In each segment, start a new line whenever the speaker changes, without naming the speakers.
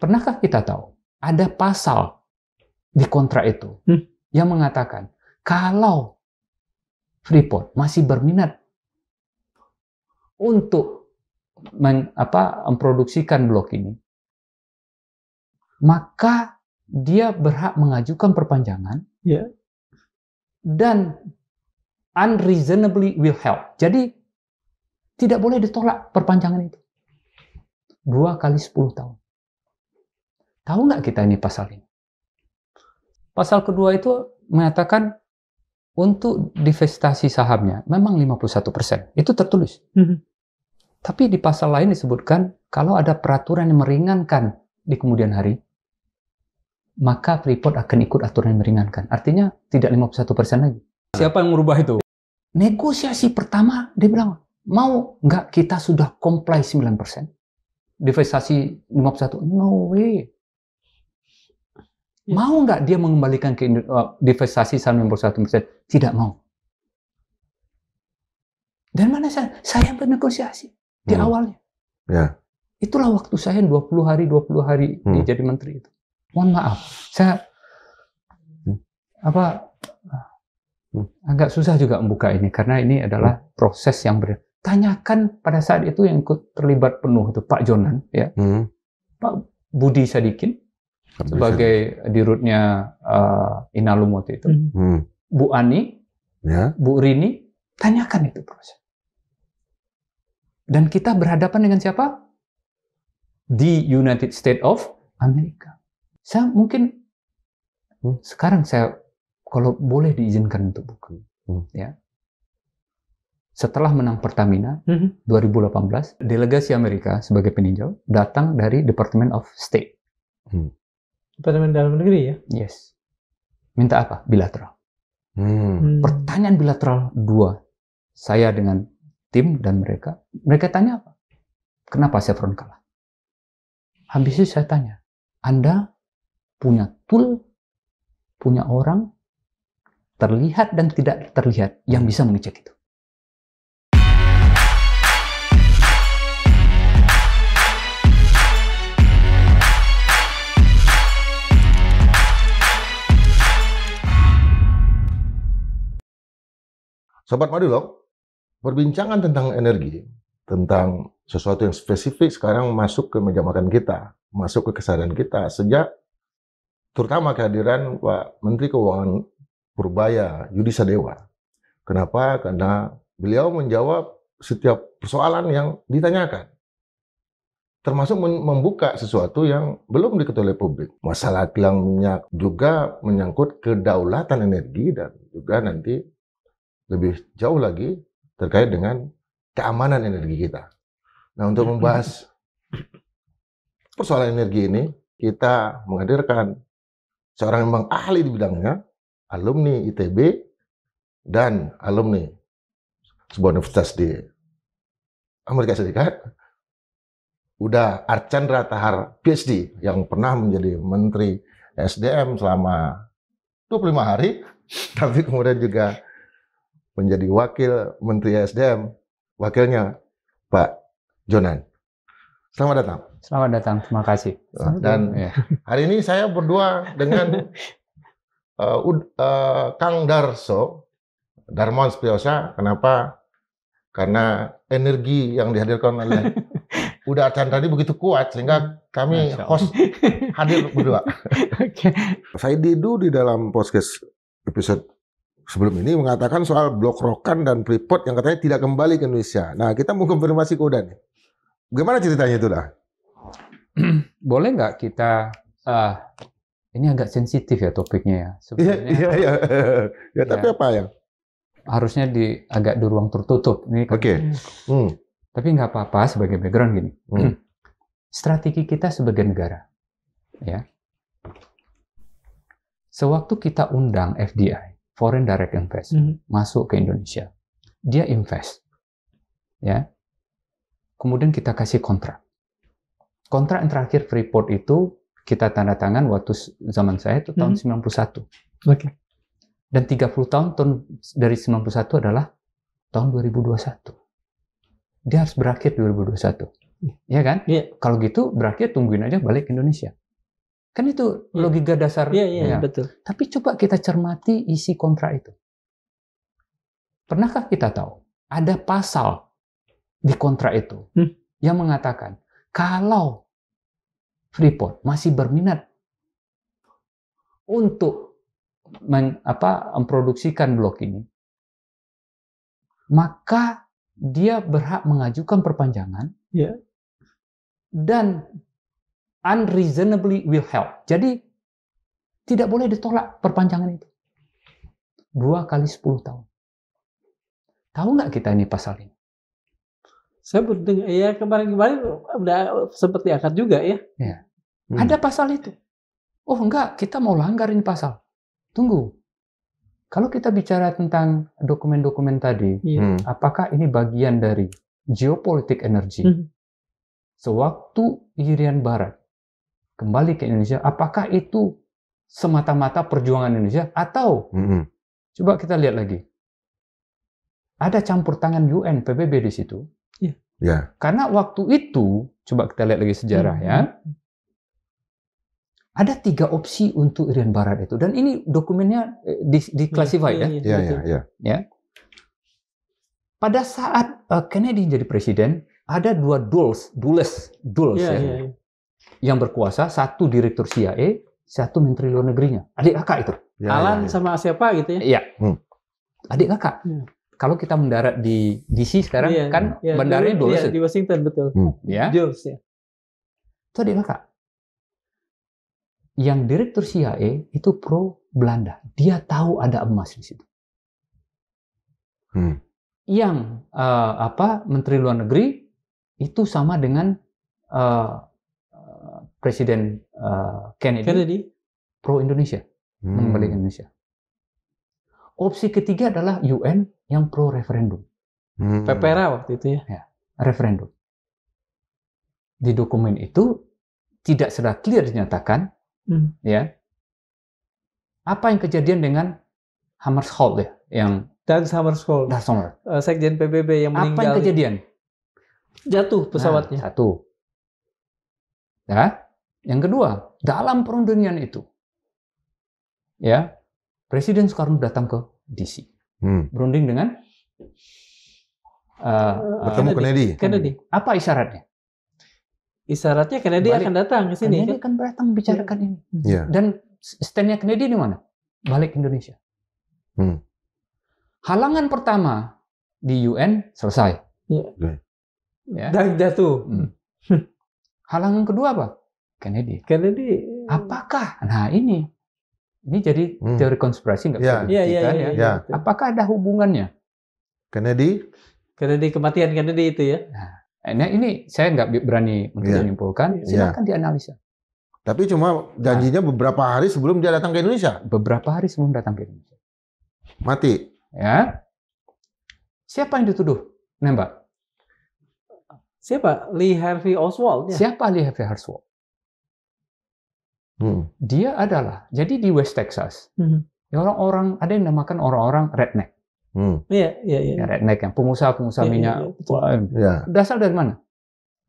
Pernahkah kita tahu ada pasal di kontrak itu yang mengatakan kalau Freeport masih berminat untuk memproduksikan blok ini, maka dia berhak mengajukan perpanjangan dan unreasonably will help. Jadi tidak boleh ditolak perpanjangan itu. 2 kali 10 tahun. Tahu nggak kita ini pasal ini? Pasal kedua itu mengatakan untuk divestasi sahamnya memang 51%. Itu tertulis. Tapi di pasal lain disebutkan kalau ada peraturan yang meringankan di kemudian hari, maka Freeport akan ikut aturan yang meringankan. Artinya tidak 51% lagi. Siapa yang merubah itu? Negosiasi pertama dia bilang, mau nggak kita sudah comply 9%? Divestasi 51%? No way. Mau nggak dia mengembalikan ke divestasi saham 51%? Tidak mau. Dan mana saya bernegosiasi di awalnya. Itulah waktu saya 20 hari jadi menteri itu. Mohon maaf, saya agak susah juga membuka ini karena ini adalah proses yang tanyakan pada saat itu yang ikut terlibat penuh itu Pak Jonan, ya, Pak Budi Sadikin sebagai dirutnya Inalum waktu itu, Bu Ani, Bu Rini, tanyakan itu proses. Dan kita berhadapan dengan siapa? Di United States of America. Saya mungkin sekarang saya kalau boleh diizinkan untuk buka, ya. Setelah menang Pertamina 2018, delegasi Amerika sebagai peninjau datang dari Department of State.
Departemen Dalam Negeri ya?
Yes. Minta apa? Bilateral. Pertanyaan bilateral 2. Saya dengan tim dan mereka tanya apa? Kenapa Chevron kalah? Habis itu saya tanya, Anda punya tool, punya orang, terlihat dan tidak terlihat, yang bisa mengecek itu.
Sobat Madulog, perbincangan tentang energi, tentang sesuatu yang spesifik sekarang masuk ke meja makan kita, masuk ke kesadaran kita sejak terutama kehadiran Pak Menteri Keuangan Purbaya Yudi Sadewa. Kenapa? Karena beliau menjawab setiap persoalan yang ditanyakan. Termasuk membuka sesuatu yang belum diketahui oleh publik. Masalah kilang minyak juga menyangkut kedaulatan energi dan juga nanti lebih jauh lagi terkait dengan keamanan energi kita. Nah, untuk membahas persoalan energi ini, kita menghadirkan seorang yang memang ahli di bidangnya, alumni ITB dan alumni sebuah universitas di Amerika Serikat, udah Archandra Tahar PhD yang pernah menjadi Menteri SDM selama 25 hari, tapi kemudian juga menjadi Wakil Menteri SDM, wakilnya Pak Jonan. Selamat datang.
Selamat datang, terima kasih.
Dan hari ini saya berdua dengan Kang Darmawan Setiosa. Kenapa? Karena energi yang dihadirkan oleh Uda Archandra ini begitu kuat sehingga kami host hadir berdua. Saya Didu di dalam podcast episode sebelum ini mengatakan soal blok Rokan dan Freeport yang katanya tidak kembali ke Indonesia. Nah, kita mau konfirmasi ke Uda nih. Bagaimana ceritanya itu dah?
Boleh nggak kita ini agak sensitif ya topiknya ya.
Iya. Ya, tapi apa ya?
Harusnya agak di ruang tertutup.
Oke.
Tapi nggak apa-apa sebagai background gini. Strategi kita sebagai negara, ya. Sewaktu kita undang FDI, Foreign Direct Investment, masuk ke Indonesia, dia invest, ya. Kemudian kita kasih kontrak. Kontrak yang terakhir Freeport itu kita tanda tangan waktu zaman saya itu tahun 91.
Oke.
Dan 30 tahun dari 91 adalah tahun 2021. Dia harus berakhir 2021. Ya kan?
Iya.
Kalau gitu berarti tungguin aja balik ke Indonesia. Kan itu
Iya.
logika dasar.
Iya,
Ya.
betul.
Tapi coba kita cermati isi kontrak itu. Pernahkah kita tahu ada pasal di kontrak itu yang mengatakan kalau Freeport masih berminat untuk memproduksikan blok ini, maka dia berhak mengajukan perpanjangan dan unreasonably withheld. Jadi tidak boleh ditolak perpanjangan itu. 2 kali 10 tahun. Tahu nggak kita ini pasal ini?
Saya berdengar, ya kemarin-kemarin udah sempat diangkat juga ya.
Ya. Ada pasal itu. Oh enggak, kita mau langgar ini pasal. Tunggu. Kalau kita bicara tentang dokumen-dokumen tadi, apakah ini bagian dari geopolitik energi? Sewaktu Irian Barat kembali ke Indonesia, apakah itu semata-mata perjuangan Indonesia? Atau, coba kita lihat lagi. Ada campur tangan UN, PBB di situ.
Ya.
Karena waktu itu, coba kita lihat lagi sejarah ya. Ada 3 opsi untuk Irian Barat itu. Dan ini dokumennya di-classified ya. Pada saat Kennedy jadi presiden, ada 2 duels yang berkuasa. Satu direktur CIA, satu menteri luar negerinya. Adik kakak itu.
Alan sama siapa gitu ya?
Iya. Adik kakak. Kalau kita mendarat di DC sekarang bandaranya Dulles
di Washington, betul. Dulles ya.
Itu adik kakak. Yang direktur CIA itu pro Belanda. Dia tahu ada emas di situ. Yang menteri luar negeri itu sama dengan Presiden Kennedy pro Indonesia, mengembalikan Indonesia. Opsi ketiga adalah UN yang pro referendum.
PPRA waktu itu ya.
Referendum. Di dokumen itu tidak secara clear dinyatakan, ya. Apa yang kejadian dengan Hammarskjöld ya, yang
Dag Hammarskjöld, Sekjen PBB yang meninggal.
Apa yang kejadian?
Jatuh pesawatnya.
Satu. Ya. Yang kedua, dalam perundingan itu, ya, Presiden Soekarno datang ke DC, berunding dengan
bertemu Kennedy.
Apa isyaratnya?
Isyaratnya Kennedy akan datang ke sini.
Kennedy akan datang membicarakan ini. Dan stand-nya Kennedy di mana? Balik Indonesia. Halangan pertama di UN selesai.
Dan jatuh.
Halangan kedua apa? Kennedy. Apakah? Nah ini jadi teori konspirasi nggak bisa dibuktikan ya. Apakah ada hubungannya?
Kennedy
kematian Kennedy itu ya.
Nah ini saya nggak berani untuk menyimpulkan. Silakan dianalisa.
Tapi cuma janjinya beberapa hari sebelum dia datang ke Indonesia.
Beberapa hari sebelum datang ke Indonesia.
Mati.
Ya. Siapa yang dituduh nembak?
Siapa? Lee Harvey Oswald. Ya?
Siapa Lee Harvey Oswald? Dia adalah, jadi di West Texas, orang-orang, ada yang dinamakan orang-orang redneck.
Iya.
Redneck yang pengusaha minyak. Berasal dari mana?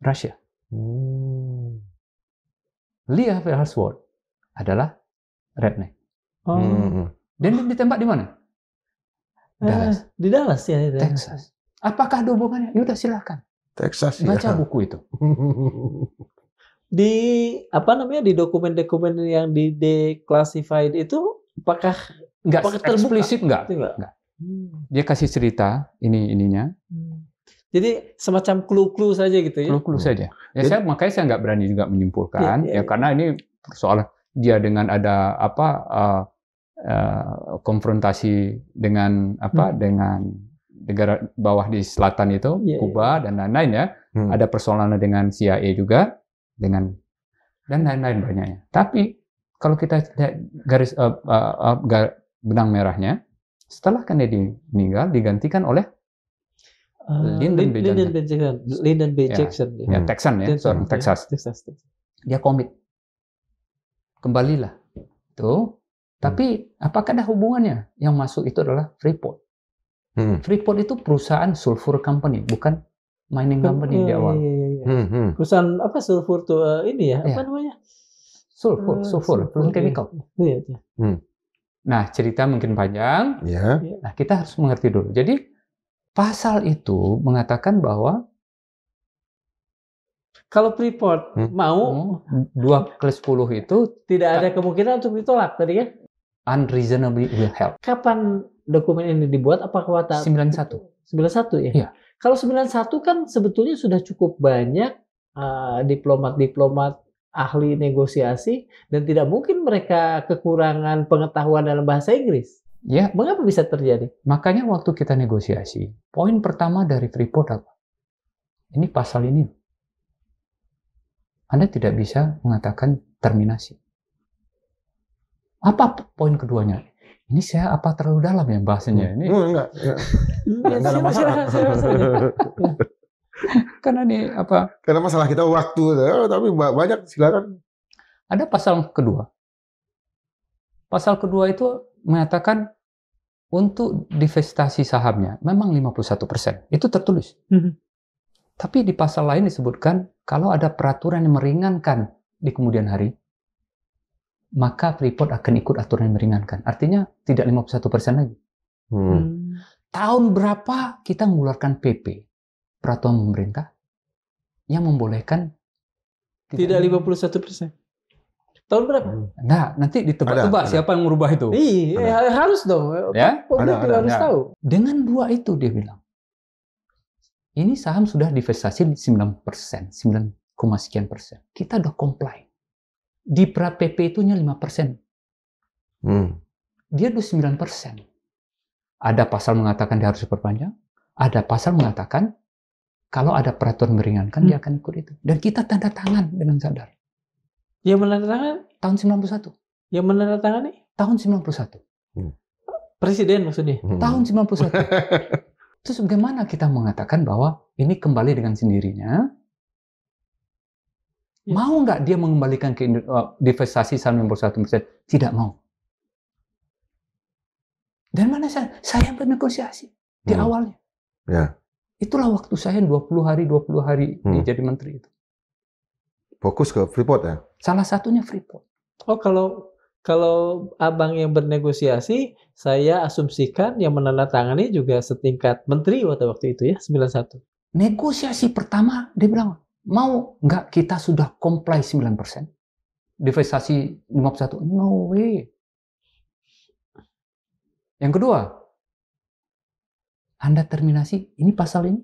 Rusia. Lee Harvey Oswald adalah redneck. Dan ditembak di mana? Dallas.
Di Dallas ya.
Texas. Apakah ada hubungannya? Yaudah silakan.
Texas.
Baca buku itu.
Di dokumen-dokumen yang di declassified itu apakah
nggak eksplisit nggak? Dia kasih cerita ininya.
Jadi semacam clue-clue saja gitu ya.
Clue-clue saja. Ya makanya saya nggak berani juga menyimpulkan karena ini soal dia dengan ada konfrontasi dengan dengan negara bawah di selatan itu, Kuba dan lain-lain ya. Ada persoalan dengan CIA juga. Dan lain-lain banyaknya. Tapi kalau kita lihat garis benang merahnya, setelah Kennedy meninggal digantikan oleh Lyndon
B. Jackson.
Texan ya, seorang Texas. Dia komit. Kembalilah. Tuh. Tapi apakah ada hubungannya? Yang masuk itu adalah Freeport. Freeport itu perusahaan sulfur company, bukan mining company di awal.
Iya. Perusahaan apa sulfur tuh ini ya? Apa
Iya.
namanya?
Sulfur, perusahaan chemical.
Iya.
Nah, cerita mungkin panjang.
Ya.
Nah, kita harus mengerti dulu. Jadi, pasal itu mengatakan bahwa
Kalau Freeport mau
2/10 itu
tidak ada kemungkinan untuk ditolak tadi kan?
unreasonably will help.
Kapan dokumen ini dibuat? Apakah
91.
91 ya?
Iya.
Kalau 91 kan sebetulnya sudah cukup banyak diplomat-diplomat ahli negosiasi dan tidak mungkin mereka kekurangan pengetahuan dalam bahasa Inggris.
Ya,
Mengapa bisa terjadi?
makanya waktu kita negosiasi, poin pertama dari Freeport apa? Ini pasal ini. Anda tidak bisa mengatakan terminasi. Apa poin keduanya? Ini saya apa terlalu dalam ya bahasanya ini?
Enggak. Enggak ada masalah.
Karena ini apa?
Karena masalah kita waktu, tapi banyak silakan.
Ada pasal kedua. Pasal kedua itu mengatakan untuk divestasi sahamnya memang 51%. Itu tertulis. Tapi di pasal lain disebutkan kalau ada peraturan yang meringankan di kemudian hari, maka Freeport akan ikut aturan yang meringankan. Artinya tidak 51% lagi. Tahun berapa kita mengeluarkan PP, peraturan pemerintah, yang membolehkan
Tidak 51%. Tahun berapa?
Nah, nanti ditebak-tebak
Ada.
siapa yang merubah itu.
Iya, harus dong.
Ya?
Publik juga harus
ada.
tahu.
Dengan dua itu dia bilang, ini saham sudah divestasi 9%, 9, sekian persen. Kita udah comply. Di pra PP itunya 5%. Dia udah 9%. Ada pasal mengatakan dia harus diperpanjang. Ada pasal mengatakan kalau ada peraturan meringankan dia akan ikut itu. Dan kita tanda tangan dengan sadar.
Yang menandatangani?
Tahun 91.
Yang menandatangani?
Tahun 91.
Presiden maksudnya?
Tahun 91. Terus bagaimana kita mengatakan bahwa ini kembali dengan sendirinya? Mau nggak dia mengembalikan ke divestasi saham 51%? Tidak mau. Dan mana saya bernegosiasi di awalnya.
Ya.
Itulah waktu saya 20 hari jadi menteri itu.
Fokus ke Freeport ya?
Salah satunya Freeport.
Oh, kalau abang yang bernegosiasi, saya asumsikan yang menandatangani juga setingkat menteri waktu itu ya, 91.
Negosiasi pertama, dia bilang, mau nggak kita sudah comply 9%? Divestasi 51%? No way. Yang kedua, Anda terminasi, ini pasal ini.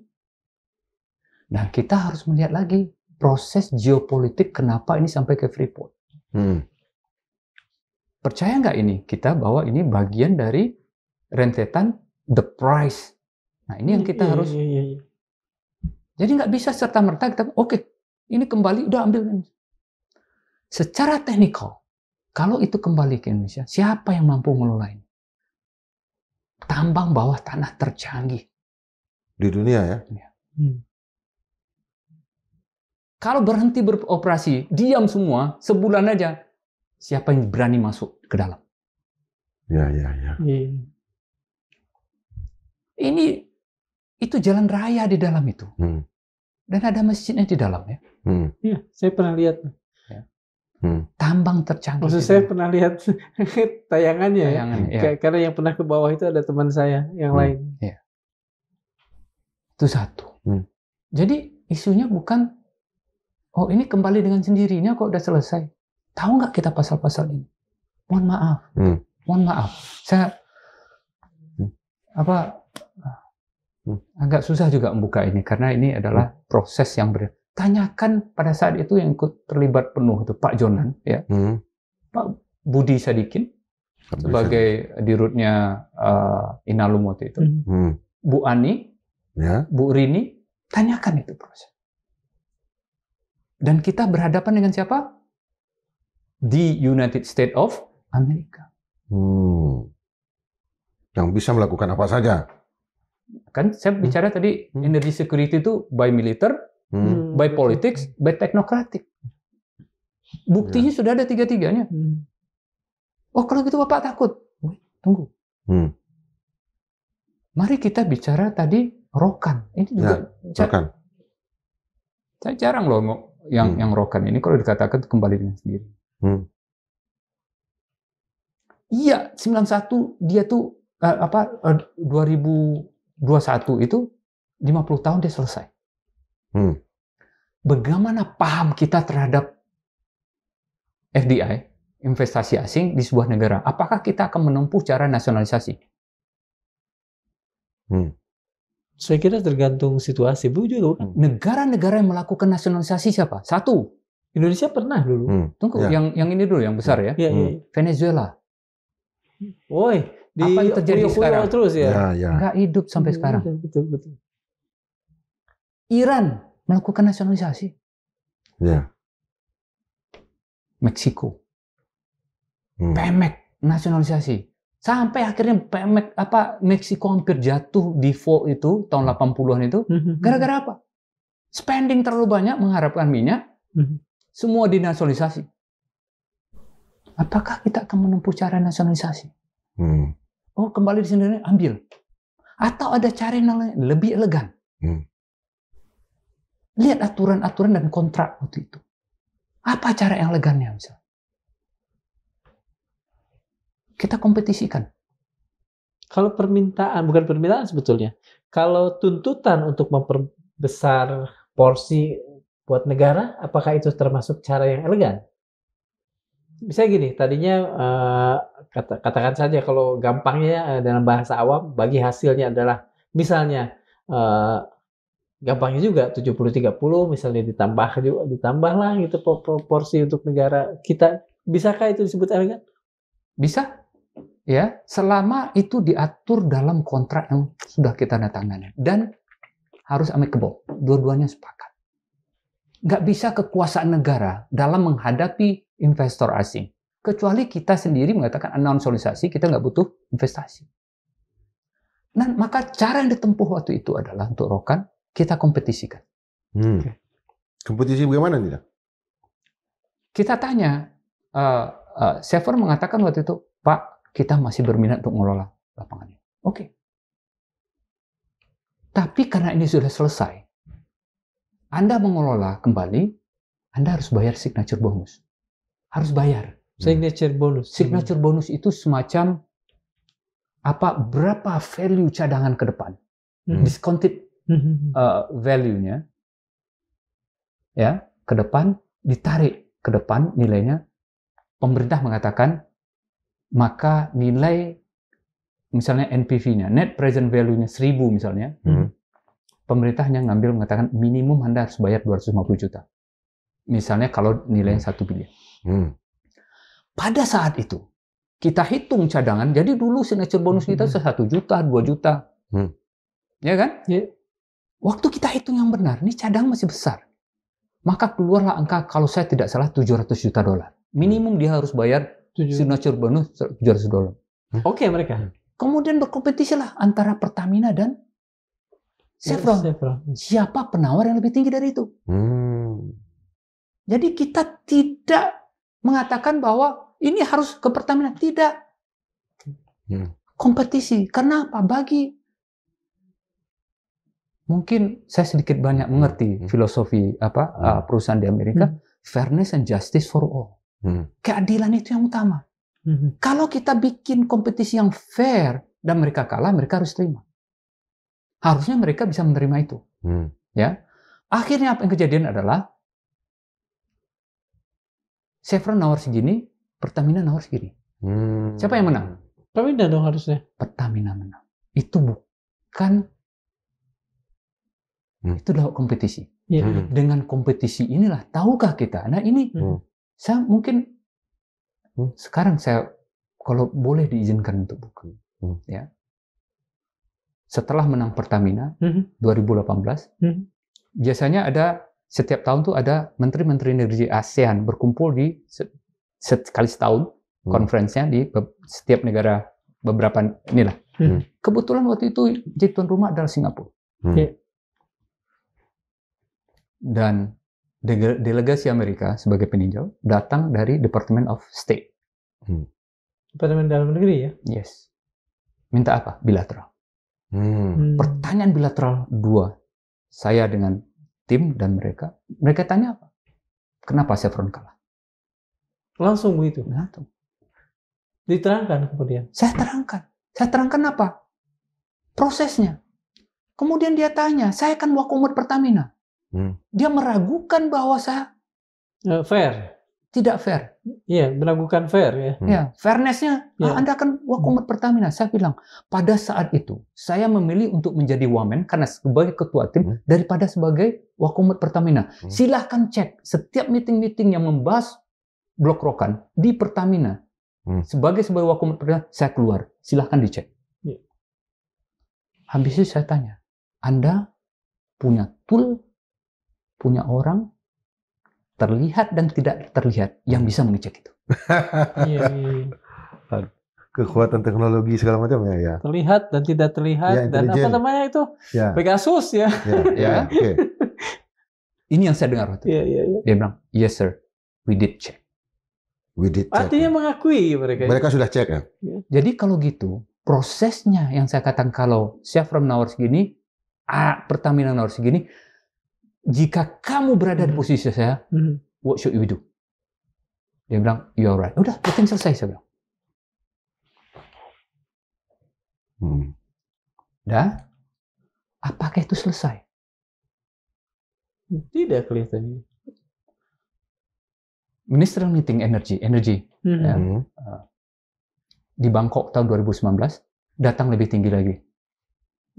Nah, kita harus melihat lagi proses geopolitik kenapa ini sampai ke Freeport. Percaya nggak ini kita bahwa ini bagian dari rentetan the price. Nah, ini yang kita harus. Jadi nggak bisa serta-merta kita, oke, ini kembali, udah ambil. Secara teknikal, kalau itu kembali ke Indonesia, siapa yang mampu mengelola ini? Tambang bawah tanah tercanggih.
Di dunia ya?
Kalau berhenti beroperasi, diam semua, sebulan aja, siapa yang berani masuk ke dalam?
Ya.
Ini, itu jalan raya di dalam itu. Dan ada masjidnya di dalam ya.
Iya, saya pernah lihat.
Tambang tercanggih.
Maksud saya pernah lihat tayangannya ya. Karena yang pernah ke bawah itu ada teman saya yang lain.
Ya. Itu satu. Jadi isunya bukan, oh ini kembali dengan sendirinya kok udah selesai. Tahu nggak kita pasal-pasal ini? Mohon maaf. Mohon maaf. Saya agak susah juga membuka ini karena ini adalah proses yang tanyakan pada saat itu yang ikut terlibat penuh itu Pak Jonan ya. Pak Budi Sadikin sebagai dirutnya Inalum waktu itu. Bu Ani, Bu Rini, tanyakan itu proses. Dan kita berhadapan dengan siapa? Di United States of America.
Yang bisa melakukan apa saja.
Kan saya bicara tadi energy security itu by militer, by politics, by technocratic. Buktinya sudah ada tiga-tiganya. Oh kalau gitu Bapak takut? Tunggu. Mari kita bicara tadi Rokan. Ini juga Saya jarang loh yang Rokan ini kalau dikatakan kembali dengan sendiri. Iya, 91 dia tuh 2021 itu 50 tahun dia selesai. Bagaimana paham kita terhadap FDI, investasi asing di sebuah negara? Apakah kita akan menempuh cara nasionalisasi?
Saya kira tergantung situasi, Bu juga bukan?
Negara-negara yang melakukan nasionalisasi siapa? Satu.
Indonesia pernah dulu.
Tunggu, yang ini dulu, yang besar ya. Venezuela.
Woi,
apa yang terjadi sekarang?
Terus ya?
Nggak hidup sampai sekarang.
Betul.
Iran melakukan nasionalisasi.
Ya.
Meksiko. Pemex nasionalisasi. Sampai akhirnya Pemex Meksiko hampir jatuh default itu tahun 80-an itu. Gara-gara apa? Spending terlalu banyak mengharapkan minyak. Semua dinasionalisasi. Apakah kita akan menempuh cara nasionalisasi? Oh, kembali di sini ambil. Atau ada cara yang lebih elegan. Lihat aturan-aturan dan kontrak waktu itu. Apa cara yang elegannya misalnya? Kita kompetisikan.
Kalau permintaan, bukan permintaan sebetulnya. Kalau tuntutan untuk memperbesar porsi buat negara, apakah itu termasuk cara yang elegan? Bisa gini, tadinya katakan saja kalau gampangnya dalam bahasa awam, bagi hasilnya adalah misalnya gampangnya juga 70-30 misalnya ditambahlah gitu porsi untuk negara kita. Bisakah itu disebut elegan?
Bisa. Ya, selama itu diatur dalam kontrak yang sudah kita tangani dan harus amicable, dua-duanya sepakat. Nggak bisa kekuasaan negara dalam menghadapi investor asing, kecuali kita sendiri mengatakan nasionalisasi, kita nggak butuh investasi. Nah, maka cara yang ditempuh waktu itu adalah untuk Rokan, kita kompetisikan.
Kompetisi bagaimana tidak?
Kita tanya, Sever mengatakan waktu itu, Pak, kita masih berminat untuk mengelola lapangannya. Oke. Tapi karena ini sudah selesai, Anda mengelola kembali, Anda harus bayar signature bonus. Harus bayar.
Signature bonus.
Signature bonus itu semacam berapa value cadangan ke depan. Discounted value-nya ya, ke depan ditarik ke depan nilainya. Pemerintah mengatakan maka nilai misalnya NPV-nya, net present value-nya 1.000 misalnya, pemerintah hanya ngambil mengatakan minimum Anda harus bayar 250 juta. Misalnya kalau nilainya 1 bilion. Pada saat itu, kita hitung cadangan, jadi dulu signature bonus kita 1 juta, 2 juta. Ya kan?
Yeah.
Waktu kita hitung yang benar, ini cadangan masih besar. Maka keluarlah angka, kalau saya tidak salah, $700 juta. Minimum dia harus bayar signature bonus $700.
Oke, mereka.
Kemudian berkompetisilah antara Pertamina dan Chevron. Siapa penawar yang lebih tinggi dari itu? Jadi kita tidak mengatakan bahwa ini harus ke Pertamina. Tidak. Kompetisi. Karena apa? Mungkin saya sedikit banyak mengerti filosofi perusahaan di Amerika. Fairness and justice for all. Keadilan itu yang utama. Kalau kita bikin kompetisi yang fair dan mereka kalah, mereka harus terima. Harusnya mereka bisa menerima itu. Ya. Akhirnya apa yang kejadian adalah Chevron nawar segini, Pertamina nawar segini. Siapa yang menang?
Pertamina dong harusnya.
Pertamina menang. Itu bukan itu adalah kompetisi. Dengan kompetisi inilah tahukah kita? Nah ini saya mungkin sekarang saya kalau boleh diizinkan untuk buka, ya. Setelah menang Pertamina 2018, biasanya ada setiap tahun tuh ada menteri-menteri energi ASEAN berkumpul di sekali setahun konferensinya di setiap negara beberapa inilah. Kebetulan waktu itu jadi tuan rumah adalah Singapura. Dan delegasi Amerika sebagai peninjau datang dari Department of State.
Departemen Dalam Negeri ya?
Yes. Minta apa? Bilateral. Pertanyaan bilateral dua. Saya dengan tim dan mereka tanya apa? Kenapa Chevron kalah?
Langsung begitu.
Langsung.
Diterangkan kemudian.
Saya terangkan apa? Prosesnya. Kemudian dia tanya, saya kan Wakomet Pertamina. Dia meragukan bahwa saya
Fair.
tidak fair.
Iya, meragukan fair ya.
Ya, fairness-nya,
Ya.
Anda kan Wakomet Pertamina. Saya bilang, pada saat itu, saya memilih untuk menjadi wamen karena sebagai ketua tim daripada sebagai Wakomet Pertamina. Silahkan cek setiap meeting-meeting yang membahas blok rokan di Pertamina. Sebagai Wakomet Pertamina, saya keluar. Silahkan dicek.
Ya.
Habis itu saya tanya, Anda punya tool, punya orang, terlihat dan tidak terlihat yang bisa mengecek itu.
Iya.
Kekuatan teknologi segala macam ya.
Terlihat dan tidak terlihat
Ya,
dan apa namanya itu?
Ya.
Pegasus ya.
Ya. Oke.
Ini yang saya dengar waktu itu.
Iya.
Dia bilang, yes sir, we did check.
We did check.
Artinya mengakui mereka.
Mereka sudah cek ya.
Jadi kalau gitu, prosesnya yang saya katakan kalau Chevron nawar segini, Pertamina nawar segini, jika kamu berada di posisi saya, what should you do? Dia bilang, you're right. Udah, meeting selesai, saya bilang. Dan, apakah itu selesai?
Tidak kelihatannya.
Ministerial Meeting Energy ya, di Bangkok tahun 2019, datang lebih tinggi lagi.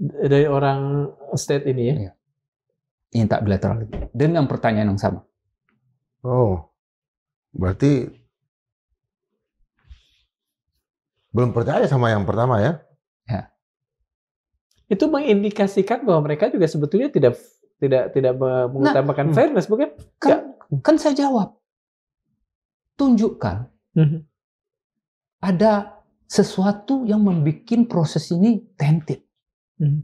Dari orang state ini ya?
Iya. Minta bilateral lagi. Dengan pertanyaan yang sama.
Oh, berarti belum percaya sama yang pertama ya?
Ya.
Itu mengindikasikan bahwa mereka juga sebetulnya tidak mengutamakan fairness, bukan?
Kan saya jawab. Tunjukkan ada sesuatu yang membuat proses ini tainted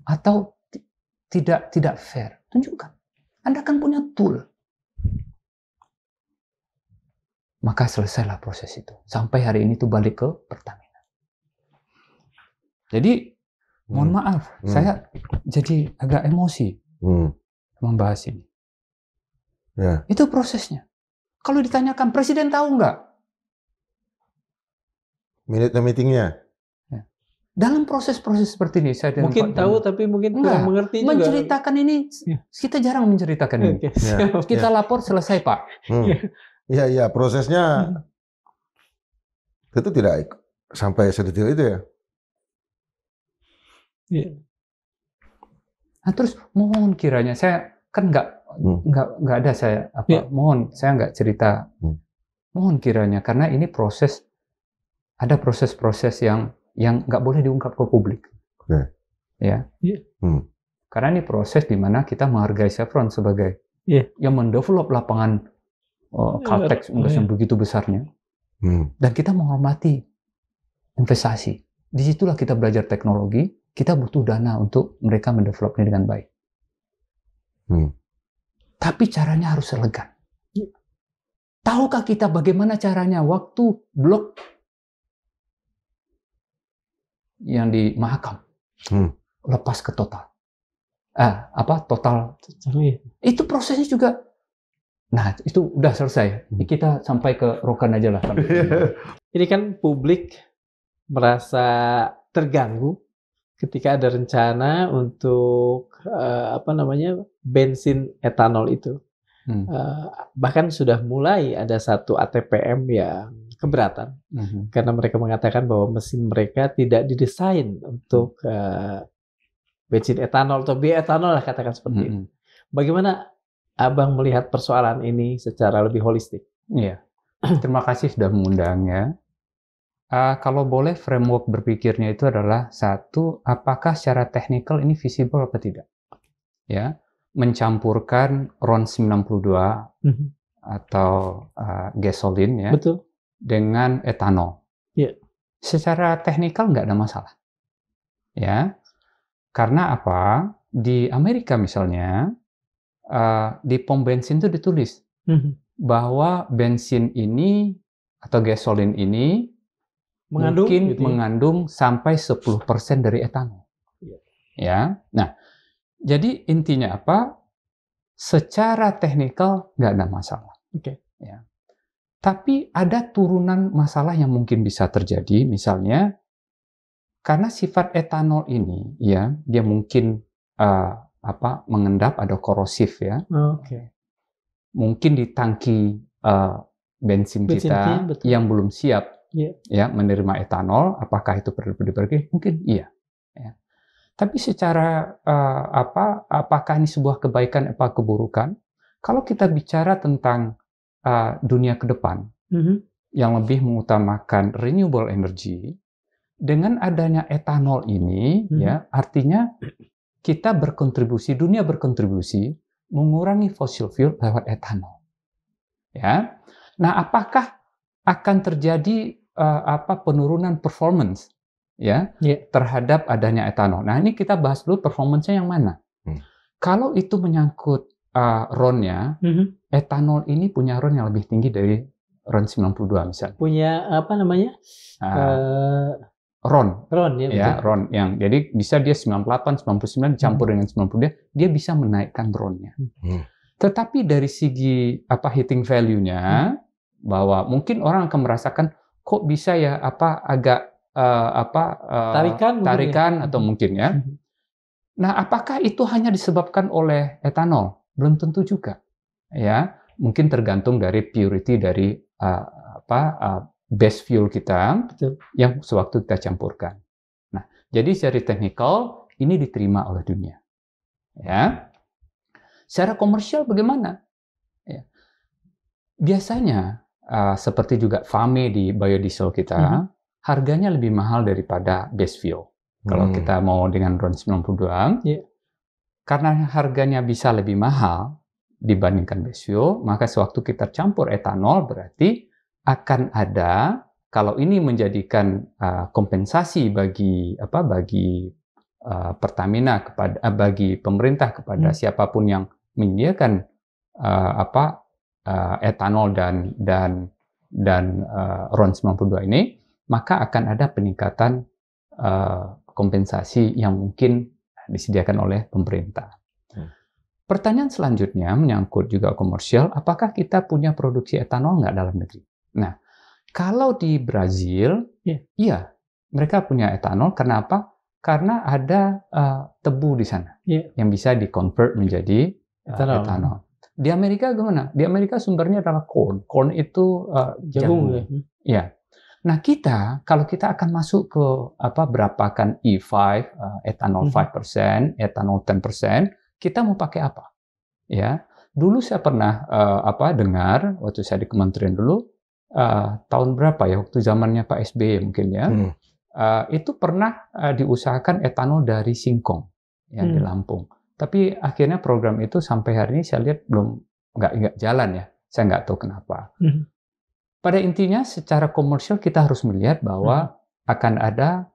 atau tidak fair. Tunjukkan. Anda kan punya tool. Maka selesailah proses itu. Sampai hari ini tuh balik ke Pertamina. Jadi, mohon maaf, saya jadi agak emosi membahas ini.
Ya.
Itu prosesnya. Kalau ditanyakan, Presiden tahu nggak?
Meetingnya.
Dalam proses-proses seperti ini, saya
mungkin tahu tapi mungkin kurang mengerti juga.
Menceritakan ini, kita jarang menceritakan ini. Kita lapor selesai, Pak.
Iya, prosesnya itu tidak sampai sedetail itu ya.
Nah, terus mohon kiranya saya kan nggak ada saya mohon saya nggak cerita. Mohon kiranya karena ini ada proses-proses yang nggak boleh diungkap ke publik. Ya. Karena ini proses di mana kita menghargai Chevron sebagai yang mendevelop lapangan Caltex yang begitu besarnya. Dan kita menghormati investasi. Disitulah kita belajar teknologi, kita butuh dana untuk mereka mendevelopnya dengan baik. Tapi caranya harus elegan. Tahukah kita bagaimana caranya waktu blok yang di Mahakam lepas ke total? Total. Itu prosesnya juga. Nah, itu udah selesai. Kita sampai ke rokan aja lah.
Ini kan publik merasa terganggu ketika ada rencana untuk bensin etanol itu. Bahkan sudah mulai ada satu ATPM yang keberatan karena mereka mengatakan bahwa mesin mereka tidak didesain untuk bensin etanol atau bioetanol lah, katakan seperti itu. Bagaimana Abang melihat persoalan ini secara lebih holistik?
Iya, terima kasih sudah mengundangnya. Kalau boleh framework berpikirnya itu adalah satu, apakah secara teknikal ini visible atau tidak? Ya, mencampurkan RON 92 atau gasolin ya,
betul,
dengan etanol. Secara teknikal nggak ada masalah. Ya, karena apa? Di Amerika misalnya, di pom bensin itu ditulis bahwa bensin ini atau gasolin ini mengandung sampai 10% dari etanol. Ya, nah, jadi intinya apa? secara teknikal nggak ada masalah.
Oke.
Ya. Tapi ada turunan masalah yang mungkin bisa terjadi, misalnya karena sifat etanol ini, ya, dia mungkin mengendap, ada korosif, ya.
Oke.
Mungkin di tangki bensin kita
Betul.
yang belum siap,
Iya.
ya, menerima etanol, apakah itu perlu diperbaiki? Mungkin iya. Ya. Tapi secara apakah ini sebuah kebaikan apa keburukan? Kalau kita bicara tentang dunia ke depan yang lebih mengutamakan renewable energy, dengan adanya etanol ini, ya, artinya kita berkontribusi, dunia berkontribusi mengurangi fossil fuel lewat etanol. Ya. Nah, apakah akan terjadi penurunan performance, ya, terhadap adanya etanol? Nah, ini kita bahas dulu performance-nya yang mana. Kalau itu menyangkut RON-nya, etanol ini punya RON yang lebih tinggi dari RON 92 misalnya.
Punya apa namanya?
RON,
ya,
ya, RON yang jadi bisa dia 98, 99 dicampur dengan 90 dia bisa menaikkan RON-nya. Tetapi dari segi heating value-nya, bahwa mungkin orang akan merasakan kok bisa ya agak tarikan atau mungkin ya. Nah, apakah itu hanya disebabkan oleh etanol? Belum tentu juga. Ya, mungkin tergantung dari purity dari base fuel kita.
Betul.
Yang sewaktu kita campurkan. Nah, jadi secara teknikal ini diterima oleh dunia. Ya. Secara komersial bagaimana? Ya. Biasanya seperti juga FAME di biodiesel kita, harganya lebih mahal daripada base fuel. Kalau kita mau dengan RON 92, karena harganya bisa lebih mahal dibandingkan base fuel, maka sewaktu kita campur etanol berarti akan ada, kalau ini menjadikan kompensasi bagi Pertamina bagi pemerintah kepada siapapun yang menyediakan etanol dan RON 92 ini, maka akan ada peningkatan kompensasi yang mungkin disediakan oleh pemerintah. Pertanyaan selanjutnya menyangkut juga komersial, apakah kita punya produksi etanol nggak dalam negeri? Nah, kalau di Brazil, iya, mereka punya etanol. Kenapa? Karena ada tebu di sana yang bisa di-convert menjadi etanol. Di Amerika gimana? Di Amerika sumbernya adalah corn. Corn itu jagung. Ya. Nah, kalau kita akan masuk ke berapa kan E5, etanol 5%, etanol 10%, kita mau pakai apa? Ya. Dulu saya pernah dengar waktu saya di kementerian dulu, tahun berapa ya, waktu zamannya Pak SBY mungkin ya, itu pernah diusahakan etanol dari singkong ya, di Lampung. Tapi akhirnya program itu sampai hari ini saya lihat belum nggak jalan ya, saya nggak tahu kenapa. Pada intinya secara komersial kita harus melihat bahwa akan ada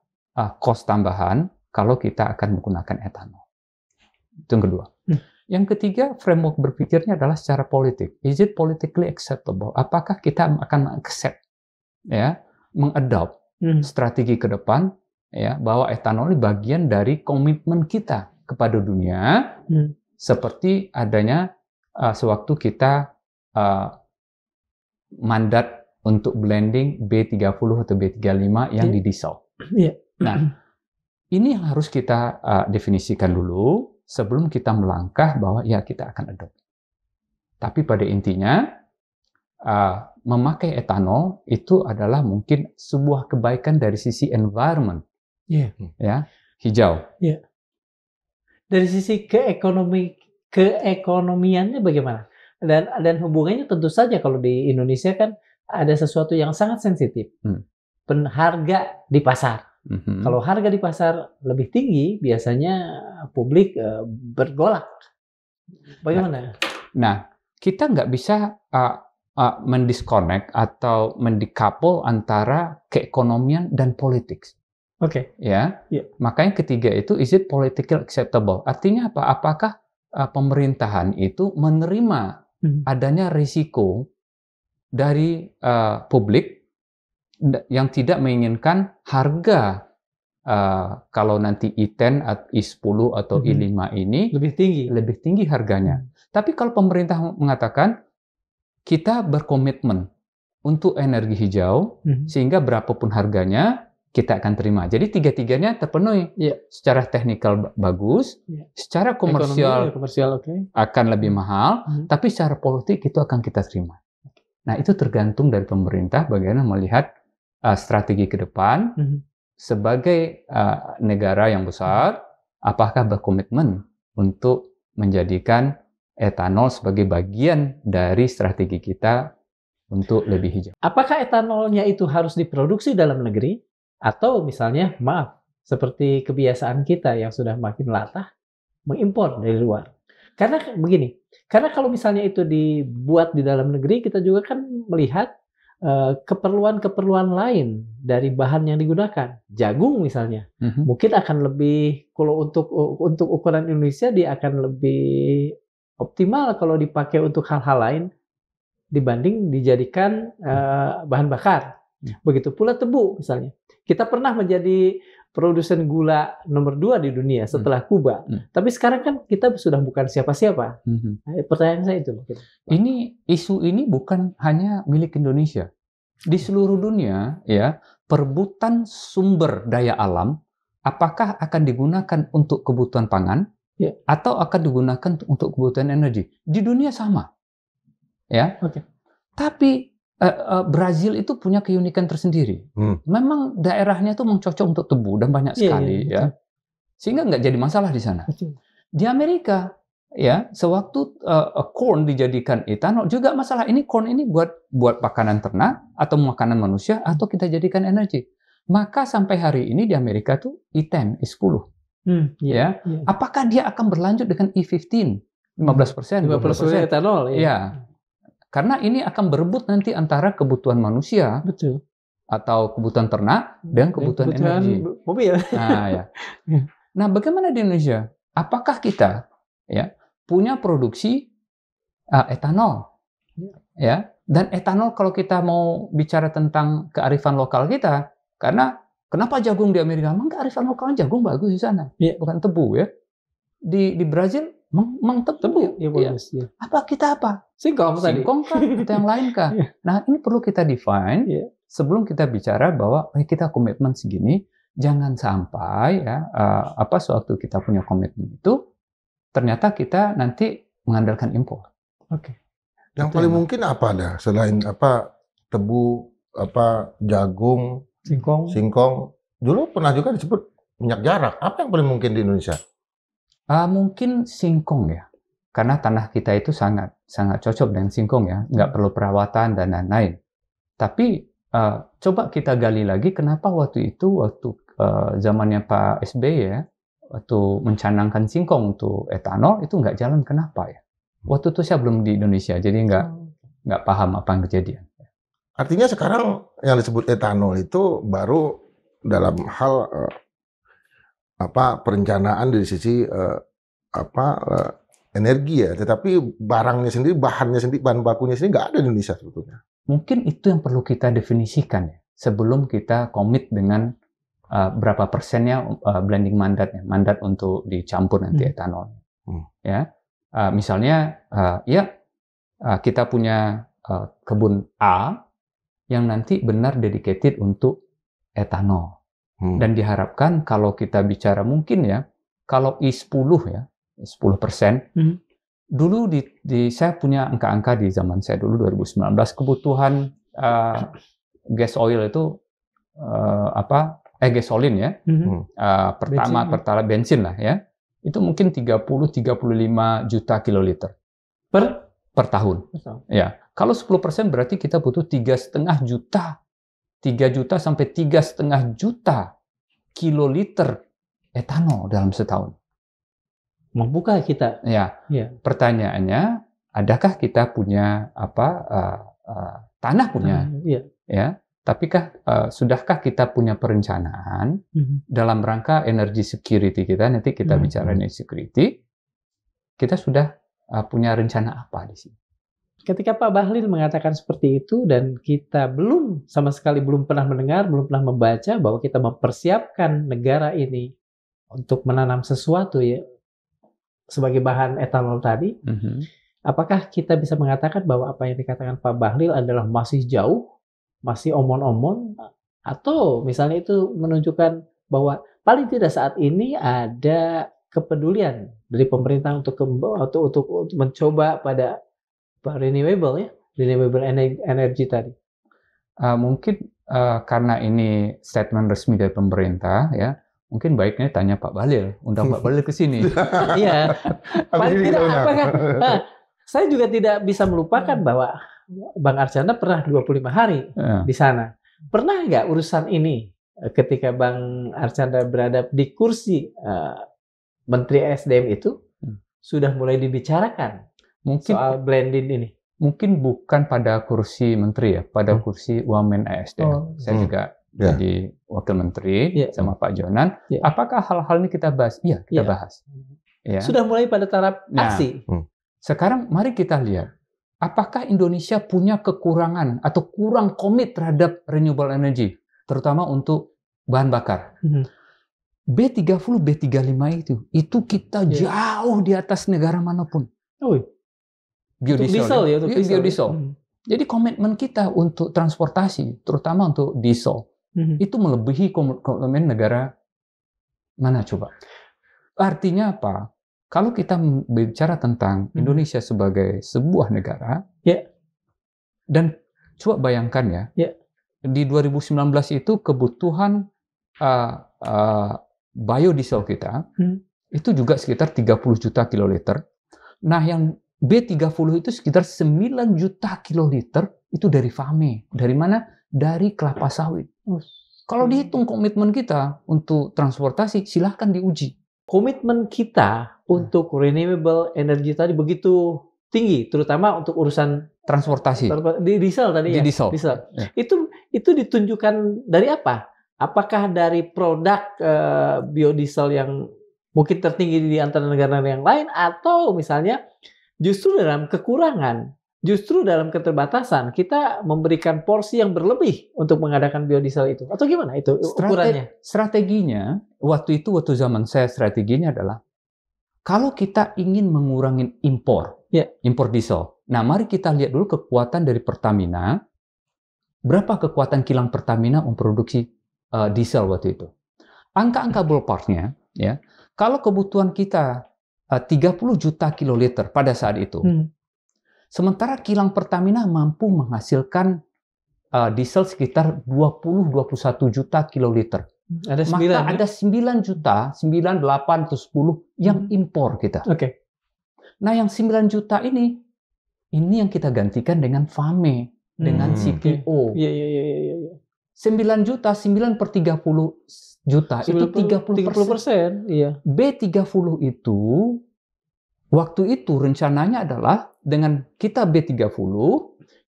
cost tambahan kalau kita akan menggunakan etanol. Itu yang kedua. Yang ketiga, framework berpikirnya adalah secara politik. Is it politically acceptable? Apakah kita akan accept, ya, mengadopt strategi ke depan, ya, bahwa etanol ini bagian dari komitmen kita kepada dunia, seperti adanya sewaktu kita mandat untuk blending B30 atau B35 yang di diesel. Nah, ini yang harus kita definisikan dulu sebelum kita melangkah bahwa ya kita akan adopt. Tapi pada intinya memakai etanol itu adalah mungkin sebuah kebaikan dari sisi environment, ya, hijau.
Dari sisi keekonomiannya bagaimana? Dan hubungannya tentu saja kalau di Indonesia kan ada sesuatu yang sangat sensitif, harga di pasar. Kalau harga di pasar lebih tinggi, biasanya publik bergolak. Bagaimana?
Nah, kita nggak bisa mendisconnect atau mendecouple antara keekonomian dan politik. Ya. Makanya ketiga itu, is it politically acceptable? Artinya apa? Apakah pemerintahan itu menerima adanya risiko dari publik yang tidak menginginkan harga kalau nanti I10, I10 atau I5 ini
lebih tinggi
harganya. Tapi kalau pemerintah mengatakan kita berkomitmen untuk energi hijau, sehingga berapapun harganya kita akan terima. Jadi tiga-tiganya terpenuhi. Secara teknikal bagus, secara komersial akan lebih mahal, tapi secara politik itu akan kita terima. Nah, itu tergantung dari pemerintah bagaimana melihat strategi ke depan. Sebagai negara yang besar, apakah berkomitmen untuk menjadikan etanol sebagai bagian dari strategi kita untuk lebih hijau?
Apakah etanolnya itu harus diproduksi dalam negeri? Atau misalnya, seperti kebiasaan kita yang sudah makin latah, mengimpor dari luar. Karena begini, karena kalau misalnya itu dibuat di dalam negeri, kita juga kan melihat keperluan-keperluan lain dari bahan yang digunakan. Jagung misalnya, mungkin akan lebih, kalau untuk ukuran Indonesia, dia akan lebih optimal kalau dipakai untuk hal-hal lain dibanding dijadikan bahan bakar. Begitu pula tebu misalnya. Kita pernah menjadi produsen gula nomor 2 di dunia setelah Kuba. Tapi sekarang kan kita sudah bukan siapa-siapa. Pertanyaan saya itu.
Isu ini bukan hanya milik Indonesia. Di seluruh dunia, ya, perebutan sumber daya alam, apakah akan digunakan untuk kebutuhan pangan, atau akan digunakan untuk kebutuhan energi? Di dunia sama. Ya. Tapi Brazil itu punya keunikan tersendiri. Memang daerahnya itu cocok untuk tebu dan banyak sekali, ya. Sehingga nggak jadi masalah di sana. Di Amerika, ya, sewaktu corn dijadikan etanol juga masalah. Ini corn ini buat makanan ternak atau makanan manusia atau kita jadikan energi. Maka sampai hari ini di Amerika tuh I10, I10. Apakah dia akan berlanjut dengan I15? 15%,
15% etanol,
ya. Karena ini akan berebut nanti antara kebutuhan manusia, atau kebutuhan ternak dan kebutuhan energi.
Mobil.
Nah, bagaimana di Indonesia? Apakah kita, ya, punya produksi etanol, ya? Dan etanol kalau kita mau bicara tentang kearifan lokal kita, karena kenapa jagung di Amerika? Memang kearifan lokal jagung bagus di sana, bukan tebu, ya. Di Brazil memang tebu. Apa kita apa? Singkong kah atau yang lain kah? Nah, ini perlu kita define sebelum kita bicara bahwa kita komitmen segini. Jangan sampai, ya, sewaktu kita punya komitmen itu ternyata kita nanti mengandalkan impor.
Yang paling mungkin apa ada selain tebu, jagung, singkong. Dulu pernah juga disebut minyak jarak. Apa yang paling mungkin di Indonesia?
Mungkin singkong, ya, karena tanah kita itu sangat cocok dengan singkong, ya, nggak perlu perawatan dan lain-lain. Tapi coba kita gali lagi kenapa waktu zamannya Pak SBY, ya, waktu mencanangkan singkong untuk etanol itu nggak jalan, kenapa, ya? Waktu itu saya belum di Indonesia, jadi nggak paham apa yang kejadian.
Artinya sekarang yang disebut etanol itu baru dalam hal perencanaan dari sisi energi, ya, tetapi barangnya sendiri, bahannya sendiri, bahan bakunya sendiri nggak ada di Indonesia sebetulnya.
Mungkin itu yang perlu kita definisikan, ya, sebelum kita komit dengan berapa persennya blending mandat untuk dicampur nanti etanol. Ya, misalnya kita punya kebun A yang nanti benar dedicated untuk etanol. Dan diharapkan kalau kita bicara mungkin, ya, kalau I10, ya, 10%. Dulu saya punya angka-angka di zaman saya dulu 2019 kebutuhan gas oil itu gasolin, ya. Pertama bensin lah, ya. Itu mungkin 30-35 juta kiloliter per tahun. Ya. Kalau 10% berarti kita butuh 3,5 juta. 3 juta sampai 3,5 juta kiloliter etanol dalam setahun.
Mampukah kita?
Ya. Pertanyaannya, adakah kita punya tanah punya? Ya. Tapikah sudahkah kita punya perencanaan dalam rangka energy security kita? Nanti kita bicara energy security. Kita sudah punya rencana apa di sini?
Ketika Pak Bahlil mengatakan seperti itu dan kita sama sekali belum pernah mendengar, belum pernah membaca bahwa kita mempersiapkan negara ini untuk menanam sesuatu ya sebagai bahan etanol tadi, apakah kita bisa mengatakan bahwa apa yang dikatakan Pak Bahlil adalah masih jauh, masih omon-omon, atau misalnya itu menunjukkan bahwa paling tidak saat ini ada kepedulian dari pemerintah untuk mencoba pada renewable energy tadi.
Mungkin karena ini statement resmi dari pemerintah ya, mungkin baiknya tanya Pak Bahlil, undang Pak Bahlil ke sini.
Iya. Paling tidak apakah saya juga tidak bisa melupakan bahwa Bang Archandra pernah 25 hari di sana. Pernah nggak urusan ini ketika Bang Archandra berada di kursi Menteri SDM itu sudah mulai dibicarakan? Mungkin soal blending ini.
Mungkin bukan pada kursi menteri ya, pada kursi Wamen ASDM. Saya juga jadi wakil menteri sama Pak Jonan. Apakah hal-hal ini kita bahas? Iya, kita bahas. Ya.
Sudah mulai pada taraf aksi.
Sekarang mari kita lihat, apakah Indonesia punya kekurangan atau kurang komit terhadap renewable energy, terutama untuk bahan bakar. B30, B35 itu kita jauh di atas negara manapun. Biodiesel ya, biodiesel. Jadi komitmen kita untuk transportasi, terutama untuk diesel, itu melebihi komitmen negara mana coba? Artinya apa? Kalau kita bicara tentang Indonesia sebagai sebuah negara, dan coba bayangkan ya, di 2019 itu kebutuhan biodiesel kita itu juga sekitar 30 juta kiloliter. Nah, yang B30 itu sekitar 9 juta kiloliter itu dari FAME. Dari mana? Dari kelapa sawit. Kalau dihitung komitmen kita untuk transportasi, silahkan diuji.
Komitmen kita untuk renewable energy tadi begitu tinggi, terutama untuk urusan
transportasi.
Di diesel tadi ya?
Diesel.
Ya. Itu ditunjukkan dari apa? Apakah dari produk biodiesel yang mungkin tertinggi di antara negara yang lain, atau misalnya justru dalam kekurangan, justru dalam keterbatasan, kita memberikan porsi yang berlebih untuk mengadakan biodiesel itu? Atau gimana itu ukurannya?
Strateginya, waktu zaman saya strateginya adalah, kalau kita ingin mengurangi impor diesel. Nah, mari kita lihat dulu kekuatan dari Pertamina. Berapa kekuatan kilang Pertamina memproduksi diesel waktu itu? Angka-angka ballpark-nya, ya, kalau kebutuhan kita 30 juta kiloliter pada saat itu. Sementara kilang Pertamina mampu menghasilkan diesel sekitar 20-21 juta kiloliter. Maka ada 9 juta, 9, 8, atau 10 yang impor kita. Nah, yang 9 juta ini yang kita gantikan dengan FAME, dengan CPO. 9 juta, 9 per 30 juta, itu 30%. B30 itu, waktu itu rencananya adalah dengan kita B30,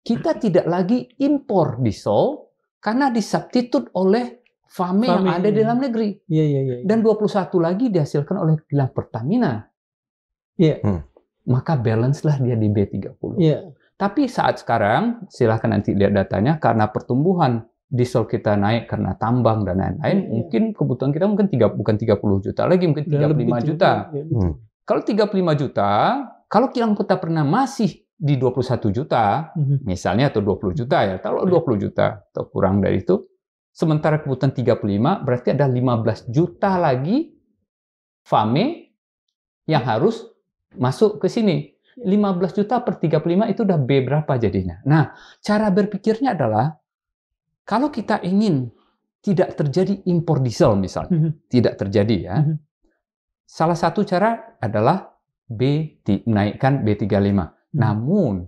kita tidak lagi impor diesel karena disubstitute oleh FAME yang ada di dalam negeri. Dan 21 lagi dihasilkan oleh kilang Pertamina. Maka balance lah dia di B30. Tapi saat sekarang, silahkan nanti lihat datanya, karena pertumbuhan diesel kita naik karena tambang dan lain-lain, mungkin kebutuhan kita bukan 30 juta lagi, mungkin 35 juta. Kalau 35 juta, kalau kilang Pertamina masih di 21 juta, misalnya, atau 20 juta ya, kalau 20 juta atau kurang dari itu, sementara kebutuhan 35, berarti ada 15 juta lagi FAME yang harus masuk ke sini. 15 juta per 35 itu udah B berapa jadinya? Nah, cara berpikirnya adalah, kalau kita ingin tidak terjadi impor diesel misalnya, tidak terjadi ya, salah satu cara adalah menaikkan B35. Namun,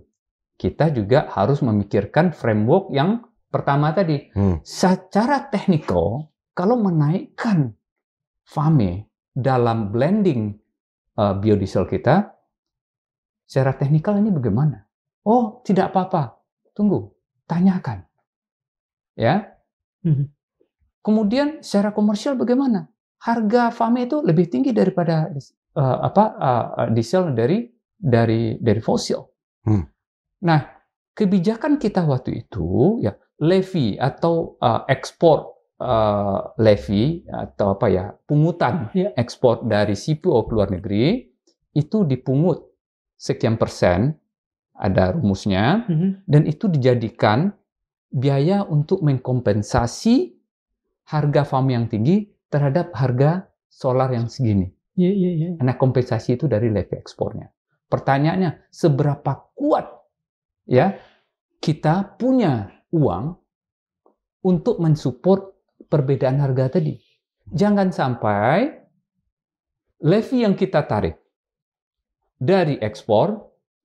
kita juga harus memikirkan framework yang pertama tadi. Secara teknikal, kalau menaikkan FAME dalam blending biodiesel kita, secara teknikal ini bagaimana? Oh, tidak apa-apa. Tunggu, tanyakan. Ya. Kemudian secara komersial bagaimana? Harga FAME itu lebih tinggi daripada diesel dari fosil. Nah, kebijakan kita waktu itu ya levy atau ekspor levy atau apa ya pungutan
Ya.
ekspor dari CPO ke luar negeri itu dipungut sekian persen, ada rumusnya, dan itu dijadikan biaya untuk mengkompensasi harga farm yang tinggi terhadap harga solar yang segini.
Iya.
Nah, kompensasi itu dari levy ekspornya. Pertanyaannya, seberapa kuat ya kita punya uang untuk mensupport perbedaan harga tadi? Jangan sampai levy yang kita tarik dari ekspor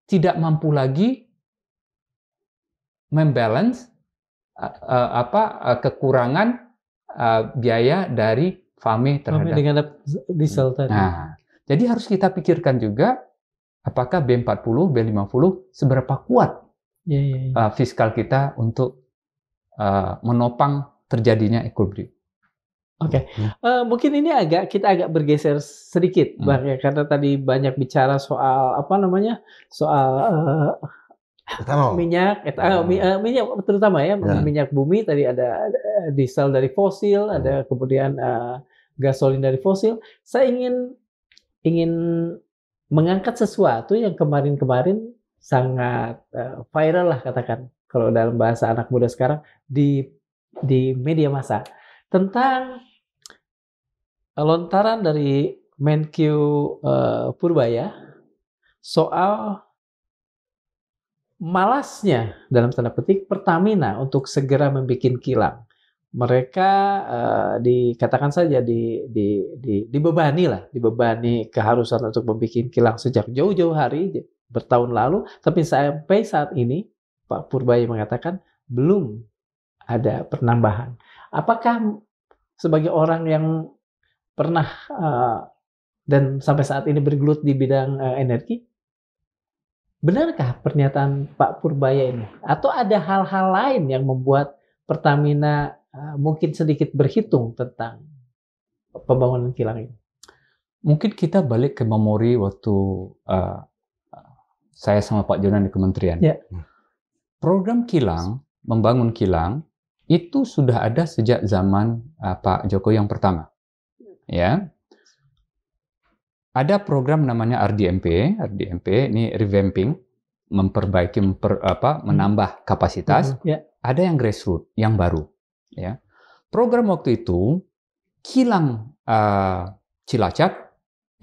tidak mampu lagi membalance kekurangan biaya dari farming terhadap
Dengan diesel tadi.
Nah, jadi harus kita pikirkan juga apakah B40, B50 seberapa kuat
Iya.
fiskal kita untuk menopang terjadinya equilibrium.
Oke. Mungkin ini kita agak bergeser sedikit, Bang, ya, karena tadi banyak bicara soal soal minyak, minyak terutama ya, minyak bumi. Tadi ada diesel dari fosil, ada kemudian gasolin dari fosil. Saya ingin mengangkat sesuatu yang kemarin-kemarin sangat viral lah, katakan kalau dalam bahasa anak muda sekarang di media massa, tentang lontaran dari Menkyu Purbaya soal malasnya dalam tanda petik Pertamina untuk segera membuat kilang. Mereka dikatakan saja dibebani keharusan untuk membuat kilang sejak jauh-jauh hari, bertahun lalu, tapi sampai saat ini Pak Purbaya mengatakan belum ada penambahan. Apakah sebagai orang yang pernah dan sampai saat ini bergelut di bidang energi, benarkah pernyataan Pak Purbaya ini? Atau ada hal-hal lain yang membuat Pertamina mungkin sedikit berhitung tentang pembangunan kilang ini?
Mungkin kita balik ke memori waktu saya sama Pak Jonan di kementerian.
Ya.
Program kilang, membangun kilang, itu sudah ada sejak zaman Pak Jokowi yang pertama. Ya. Ada program namanya RDMP ini revamping, memperbaiki, menambah kapasitas. Ada yang grassroots, yang baru. Ya. Program waktu itu, kilang Cilacap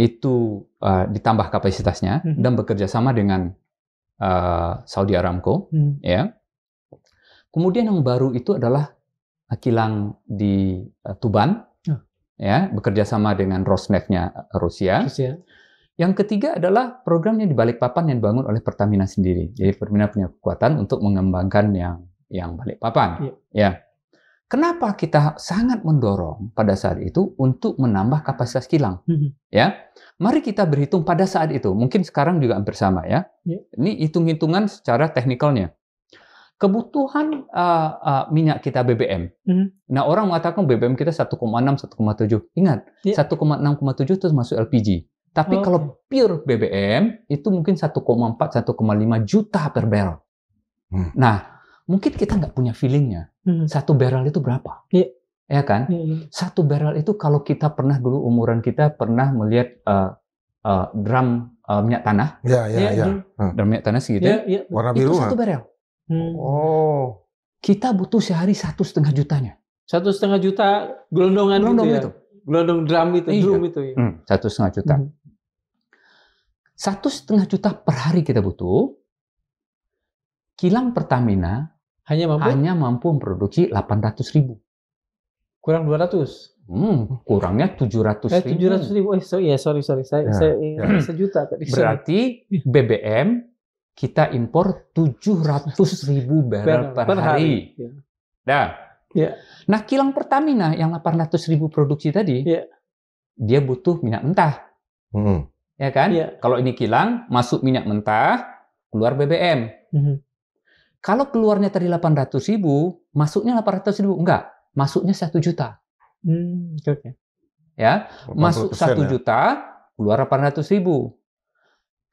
itu ditambah kapasitasnya dan bekerja sama dengan Saudi Aramco. Ya. Kemudian yang baru itu adalah kilang di Tuban, ya, bekerja sama dengan Rosneft-nya Rusia. Yang ketiga adalah programnya di Balikpapan yang dibangun oleh Pertamina sendiri. Jadi Pertamina punya kekuatan untuk mengembangkan yang Balikpapan. Ya. Kenapa kita sangat mendorong pada saat itu untuk menambah kapasitas kilang? Ya, mari kita berhitung pada saat itu. Mungkin sekarang juga hampir sama ya. Ini hitung-hitungan secara teknikalnya. Kebutuhan minyak kita BBM. Nah, orang mengatakan BBM kita 1,6, 1,7. Ingat, 1,6,7 itu masuk LPG. Tapi kalau pure BBM itu mungkin 1,4, 1,5 juta per barrel. Nah, mungkin kita nggak punya feelingnya. Satu barrel itu berapa? Ya kan? Satu barrel itu kalau kita pernah dulu umuran kita pernah melihat drum minyak tanah. Drum minyak tanah segitu.
Warna biru.
Itu satu barrel. Kita butuh sehari 1,5 jutanya.
1,5 juta gelondongan
itu.
Gelondong drum itu, drum itu.
1,5 juta. 1,5 juta per hari kita butuh. Kilang Pertamina hanya mampu memproduksi 800.000.
Kurang 200.
Kurangnya 700.000.
700.000. Sorry. Saya sejuta tadi.
Berarti BBM kita impor 700.000 barrel per hari. Nah, kilang Pertamina yang 800.000 produksi tadi, dia butuh minyak mentah. Ya kan? Kalau ini kilang, masuk minyak mentah, keluar BBM. Kalau keluarnya tadi 800.000, masuknya 800.000. Enggak, masuknya 1 juta. Ya, masuk 1 juta, keluar 800.000.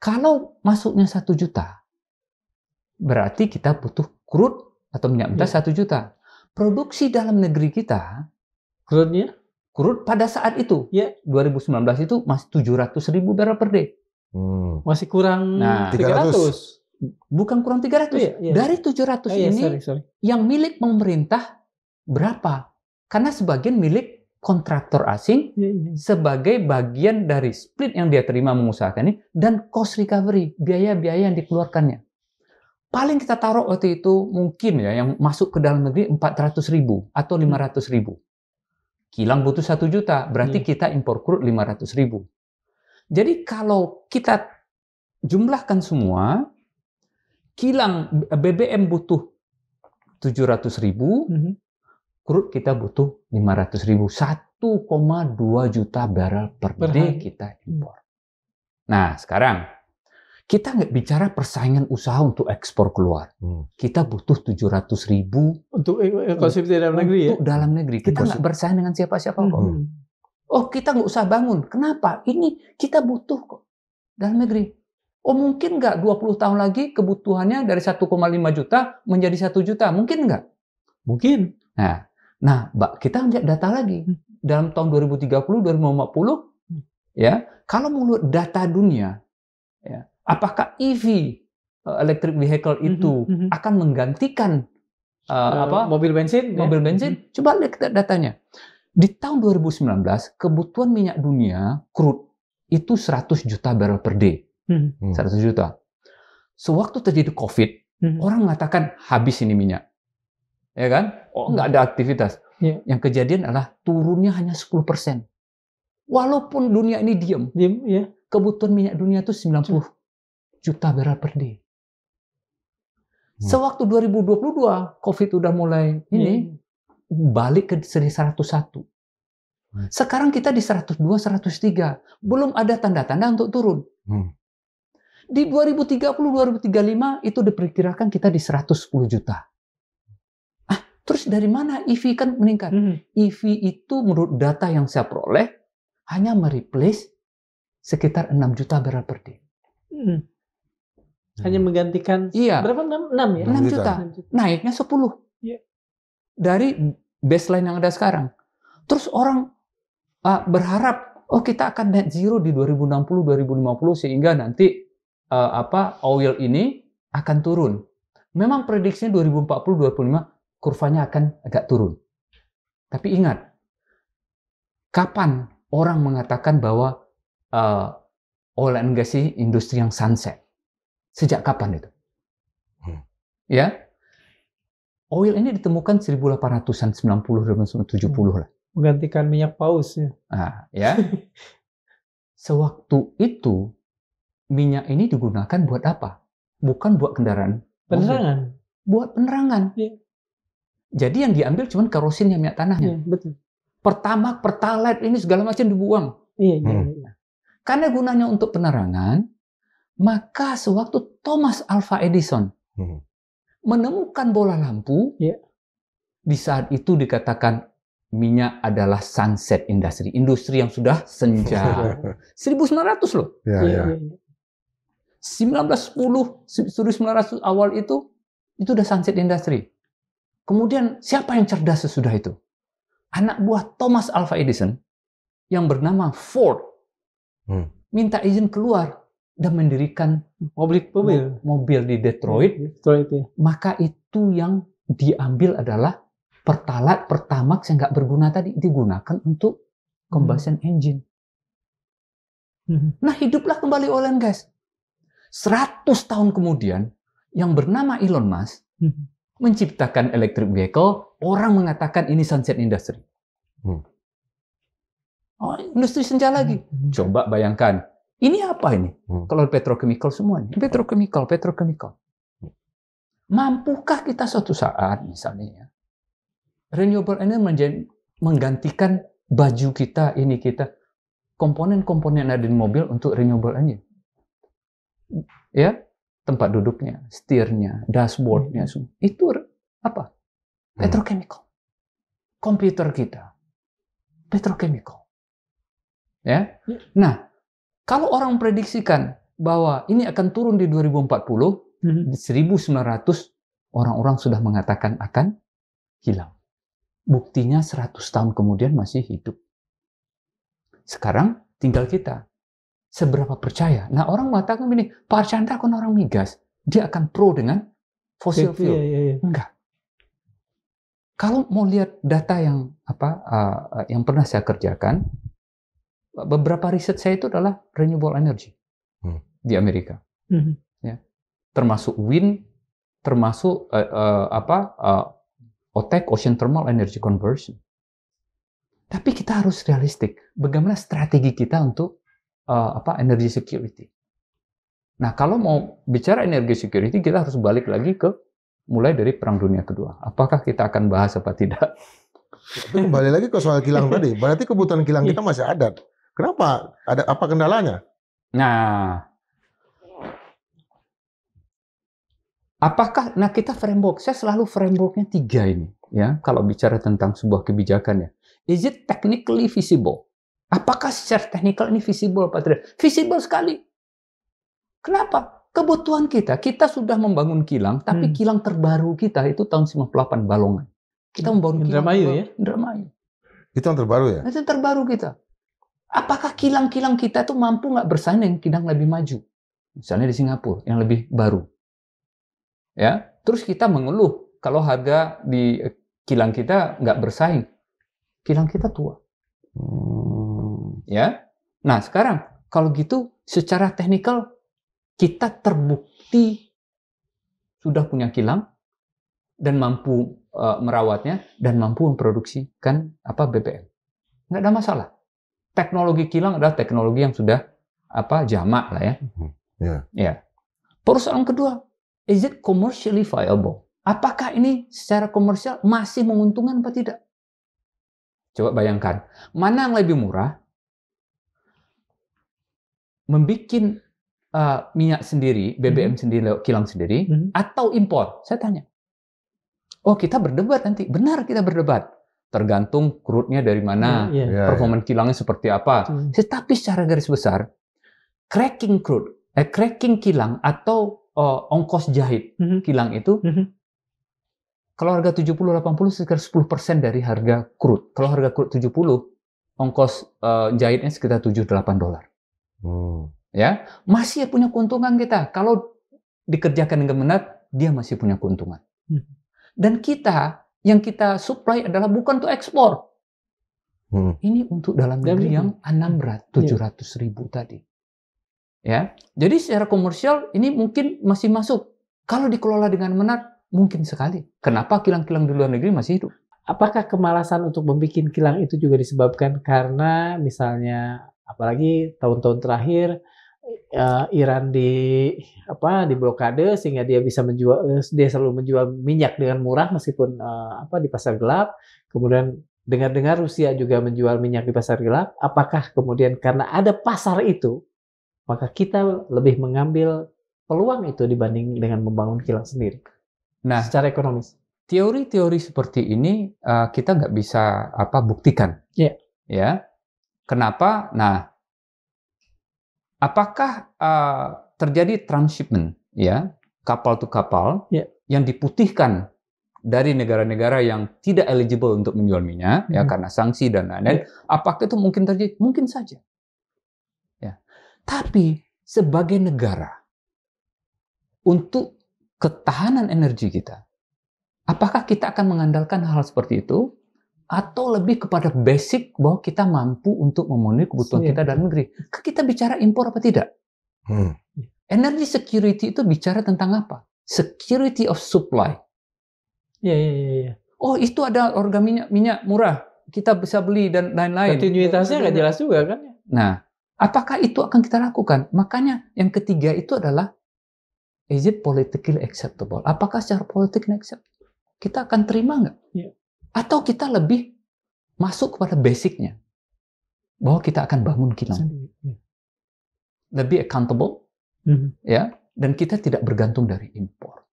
Kalau masuknya 1 juta, berarti kita butuh crude atau minyak mentah 1 juta. Produksi dalam negeri kita,
Crude-nya?
crude pada saat itu, 2019 itu masih 700.000 barrel per day.
Masih kurang
Nah,
300.
Bukan kurang 300.
Iya.
Dari 700 ini,
sorry.
yang milik pemerintah berapa? Karena sebagian milik kontraktor asing, sebagai bagian dari split yang dia terima mengusahakan ini, dan cost recovery, biaya-biaya yang dikeluarkannya. Paling kita taruh waktu itu mungkin ya, yang masuk ke dalam negeri 400.000 atau 500.000. Kilang butuh 1 juta, berarti kita impor crude 500.000. Jadi kalau kita jumlahkan semua, kilang BBM butuh 700.000, crude kita butuh 500.000, 1,2 juta barrel per day kita impor. Nah, sekarang kita nggak bicara persaingan usaha untuk ekspor keluar. Kita butuh 700.000
untuk konsumsi dalam negeri ya.
Untuk dalam negeri. Kita nggak bersaing dengan siapa-siapa kok. Oh, kita nggak usah bangun. Kenapa? Ini kita butuh kok dalam negeri. Oh, mungkin nggak 20 tahun lagi kebutuhannya dari 1,5 juta menjadi 1 juta? Mungkin nggak?
Mungkin.
Nah, kita lihat data lagi. Dalam tahun 2030, 2050, ya, kalau menurut data dunia, ya, apakah EV, electric vehicle itu akan menggantikan
mobil bensin?
Mobil bensin? Coba lihat datanya. Di tahun 2019, kebutuhan minyak dunia, crude, itu 100 juta barrel per day. 100 juta. Sewaktu terjadi COVID, orang mengatakan habis ini minyak. Ya kan? Oh, nggak ada aktivitas. Yang kejadian adalah turunnya hanya 10%. Walaupun dunia ini diam, kebutuhan minyak dunia itu 90 juta barrel per day. Sewaktu 2022, COVID udah mulai balik ke 101. Sekarang kita di 102, 103. Belum ada tanda-tanda untuk turun. Di 2030, 2035 itu diperkirakan kita di 110 juta. Terus dari mana EV kan meningkat? EV itu menurut data yang saya peroleh hanya mereplace sekitar 6 juta barrel per day.
Hanya menggantikan berapa? 6 ya?
6 juta. Naiknya 10. Dari baseline yang ada sekarang. Terus orang berharap kita akan net zero di 2060, 2050 sehingga nanti oil ini akan turun. Memang prediksinya 2040, 2045 kurvanya akan agak turun. Tapi ingat, kapan orang mengatakan bahwa oil and gas ini industri yang sunset? Sejak kapan itu? Ya, oil ini ditemukan 1890, 1970 lah.
Menggantikan minyak paus ya.
Ya. Sewaktu itu minyak ini digunakan buat apa? Bukan buat kendaraan.
Penerangan.
Buat penerangan. Jadi yang diambil cuma kerosinnya, minyak tanahnya.
Betul.
Pertamax, Pertalite ini segala macam dibuang. Karena gunanya untuk penerangan, maka sewaktu Thomas Alva Edison menemukan bola lampu, di saat itu dikatakan minyak adalah sunset industry, industri yang sudah senja. 1900 loh. 1910, 1900 awal itu udah sunset industry. Kemudian siapa yang cerdas sesudah itu? Anak buah Thomas Alva Edison yang bernama Ford minta izin keluar dan mendirikan mobil di Detroit. Maka itu yang diambil adalah Pertalite, Pertamax yang nggak berguna tadi digunakan untuk combustion engine. Nah, hiduplah kembali oil and gas. 100 tahun kemudian, yang bernama Elon Musk menciptakan electric vehicle, orang mengatakan ini sunset industry. Industri senja lagi. Coba bayangkan, ini apa ini? Kalau petrochemical semuanya, petrochemical. Mampukah kita suatu saat, misalnya, renewable energy menggantikan baju kita, komponen-komponen yang ada di mobil untuk renewable energy? Ya, tempat duduknya, setirnya, dashboardnya, itu apa? Petrochemical. Komputer kita, petrochemical. Ya. Nah, kalau orang memprediksikan bahwa ini akan turun di 2040,
Mhm.
1900 orang-orang sudah mengatakan akan hilang. Buktinya 100 tahun kemudian masih hidup. Sekarang tinggal kita. Seberapa percaya? Nah, orang mengatakan begini, Pak Archandra kan orang migas. Dia akan pro dengan fossil
Itu,
fuel.
iya.
Enggak. Kalau mau lihat data yang yang pernah saya kerjakan, beberapa riset saya itu adalah renewable energy di Amerika.
Mhm.
Ya. Termasuk wind, termasuk OTEC, Ocean Thermal Energy Conversion. Tapi kita harus realistik. Bagaimana strategi kita untuk energy security. Nah, kalau mau bicara energy security, kita harus balik lagi ke mulai dari Perang Dunia Kedua. Apakah kita akan bahas apa tidak?
Tapi kembali lagi ke soal kilang tadi. Berarti kebutuhan kilang kita masih ada. Kenapa? Ada apa kendalanya?
Nah, kita framework. Saya selalu frameworknya 3 ini. Ya, kalau bicara tentang sebuah kebijakan ya. Is it technically feasible? Apakah secara teknikal ini visible apa tidak? Visible sekali. Kenapa? Kebutuhan kita sudah membangun kilang, tapi kilang terbaru kita itu tahun 98 Balongan. Kita membangun kilang
Indramayu ya?
Indramayu.
Itu yang terbaru ya?
Itu yang terbaru kita. Apakah kilang-kilang kita itu mampu nggak bersaing dengan kilang lebih maju? Misalnya di Singapura, yang lebih baru. Ya, terus kita mengeluh kalau harga di kilang kita nggak bersaing. Kilang kita tua. Ya, nah sekarang kalau gitu secara teknikal kita terbukti sudah punya kilang dan mampu merawatnya dan mampu memproduksikan BBM. Nggak ada masalah. Teknologi kilang adalah teknologi yang sudah jamak lah ya. Ya. Persoalan kedua, is it commercially viable? Apakah ini secara komersial masih menguntungkan atau tidak? Coba bayangkan, mana yang lebih murah? Membikin minyak sendiri, BBM sendiri, kilang sendiri, atau impor? Saya tanya. Oh, kita berdebat nanti. Benar, kita berdebat. Tergantung crude-nya dari mana, performa kilangnya seperti apa. Tetapi secara garis besar, cracking kilang atau ongkos jahit kilang itu, kalau harga 70-80 sekitar 10% dari harga crude. Kalau harga crude 70, ongkos jahitnya sekitar $7-8. Ya, masih punya keuntungan kita. Kalau dikerjakan dengan benar, dia masih punya keuntungan. Dan yang kita supply adalah bukan untuk ekspor. Ini untuk dalam negeri yang 600-700 ribu tadi. Ya, jadi secara komersial ini mungkin masih masuk. Kalau dikelola dengan benar, mungkin sekali. Kenapa kilang-kilang di luar negeri masih hidup?
Apakah kemalasan untuk membuat kilang itu juga disebabkan karena misalnya, apalagi tahun-tahun terakhir, Iran di blokade sehingga dia selalu menjual minyak dengan murah meskipun di pasar gelap. Kemudian dengar-dengar Rusia juga menjual minyak di pasar gelap. Apakah kemudian karena ada pasar itu, maka kita lebih mengambil peluang itu dibanding dengan membangun kilang sendiri?
Nah,
secara ekonomis.
Teori-teori seperti ini kita nggak bisa buktikan. Ya. Kenapa? Nah, apakah terjadi transshipment, ya, kapal to kapal yang diputihkan dari negara-negara yang tidak eligible untuk menjual minyak, ya, karena sanksi dan lain-lain? Apakah itu mungkin terjadi? Mungkin saja. Ya. Tapi sebagai negara, untuk ketahanan energi kita, apakah kita akan mengandalkan hal seperti itu? Atau lebih kepada basic bahwa kita mampu untuk memenuhi kebutuhan kita dalam negeri. Kita bicara impor apa tidak? Energy security itu bicara tentang apa? Security of supply. Oh, itu ada harga minyak murah. Kita bisa beli dan lain-lain.
Kontinuitasnya nggak jelas juga kan?
Nah, apakah itu akan kita lakukan? Makanya yang ketiga itu adalah, is it politically acceptable? Apakah secara politik acceptable? Kita akan terima nggak? Atau kita lebih masuk kepada basicnya, bahwa kita akan bangun kilang, lebih accountable, ya, dan kita tidak bergantung dari impor.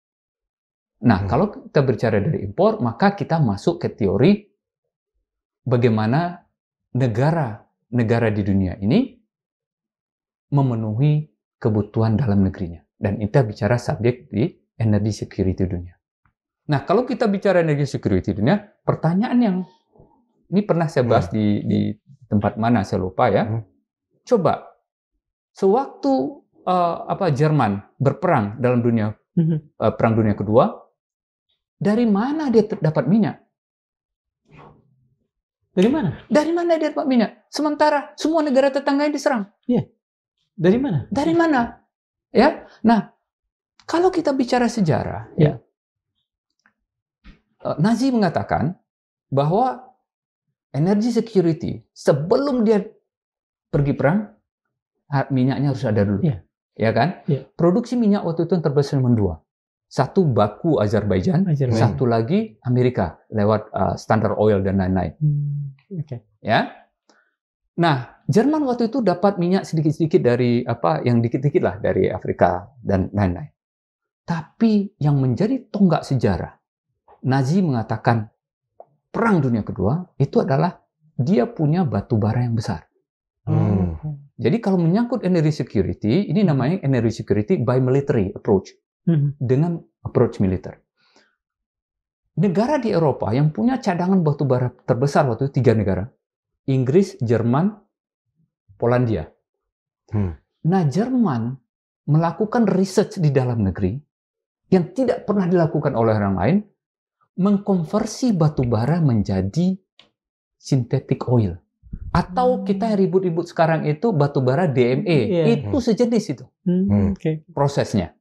Nah, kalau kita bicara dari impor, maka kita masuk ke teori bagaimana negara di dunia ini memenuhi kebutuhan dalam negerinya. Dan kita bicara subjek di energy security dunia. Nah, kalau kita bicara energy security dunia, pertanyaan yang ini pernah saya bahas di tempat mana saya lupa ya. Coba sewaktu Jerman berperang dalam dunia perang dunia kedua, dari mana dia dapat minyak?
Dari mana?
Dari mana dia dapat minyak? Sementara semua negara tetangganya diserang.
Iya. Dari mana?
Dari mana? Ya. Nah, kalau kita bicara sejarah, ya. Nazi mengatakan bahwa energy security sebelum dia pergi perang, minyaknya harus ada dulu.
Iya.
Ya kan?
Iya.
Produksi minyak waktu itu terbesar cuma 2. Satu Baku Azerbaijan, satu lagi Amerika lewat Standard Oil dan lain-lain.
Okay.
Ya. Nah, Jerman waktu itu dapat minyak sedikit-sedikit dari yang dikit-dikit lah dari Afrika dan lain-lain. Tapi yang menjadi tonggak sejarah, Nazi mengatakan Perang Dunia Kedua itu adalah dia punya batu bara yang besar. Jadi kalau menyangkut energy security, ini namanya energy security by military approach. Dengan approach militer. Negara di Eropa yang punya cadangan batu bara terbesar waktu itu 3 negara. Inggris, Jerman, Polandia. Nah, Jerman melakukan research di dalam negeri yang tidak pernah dilakukan oleh orang lain, mengkonversi batu bara menjadi synthetic oil. Atau kita yang ribut-ribut sekarang itu batu bara DME. Itu sejenis itu. Prosesnya.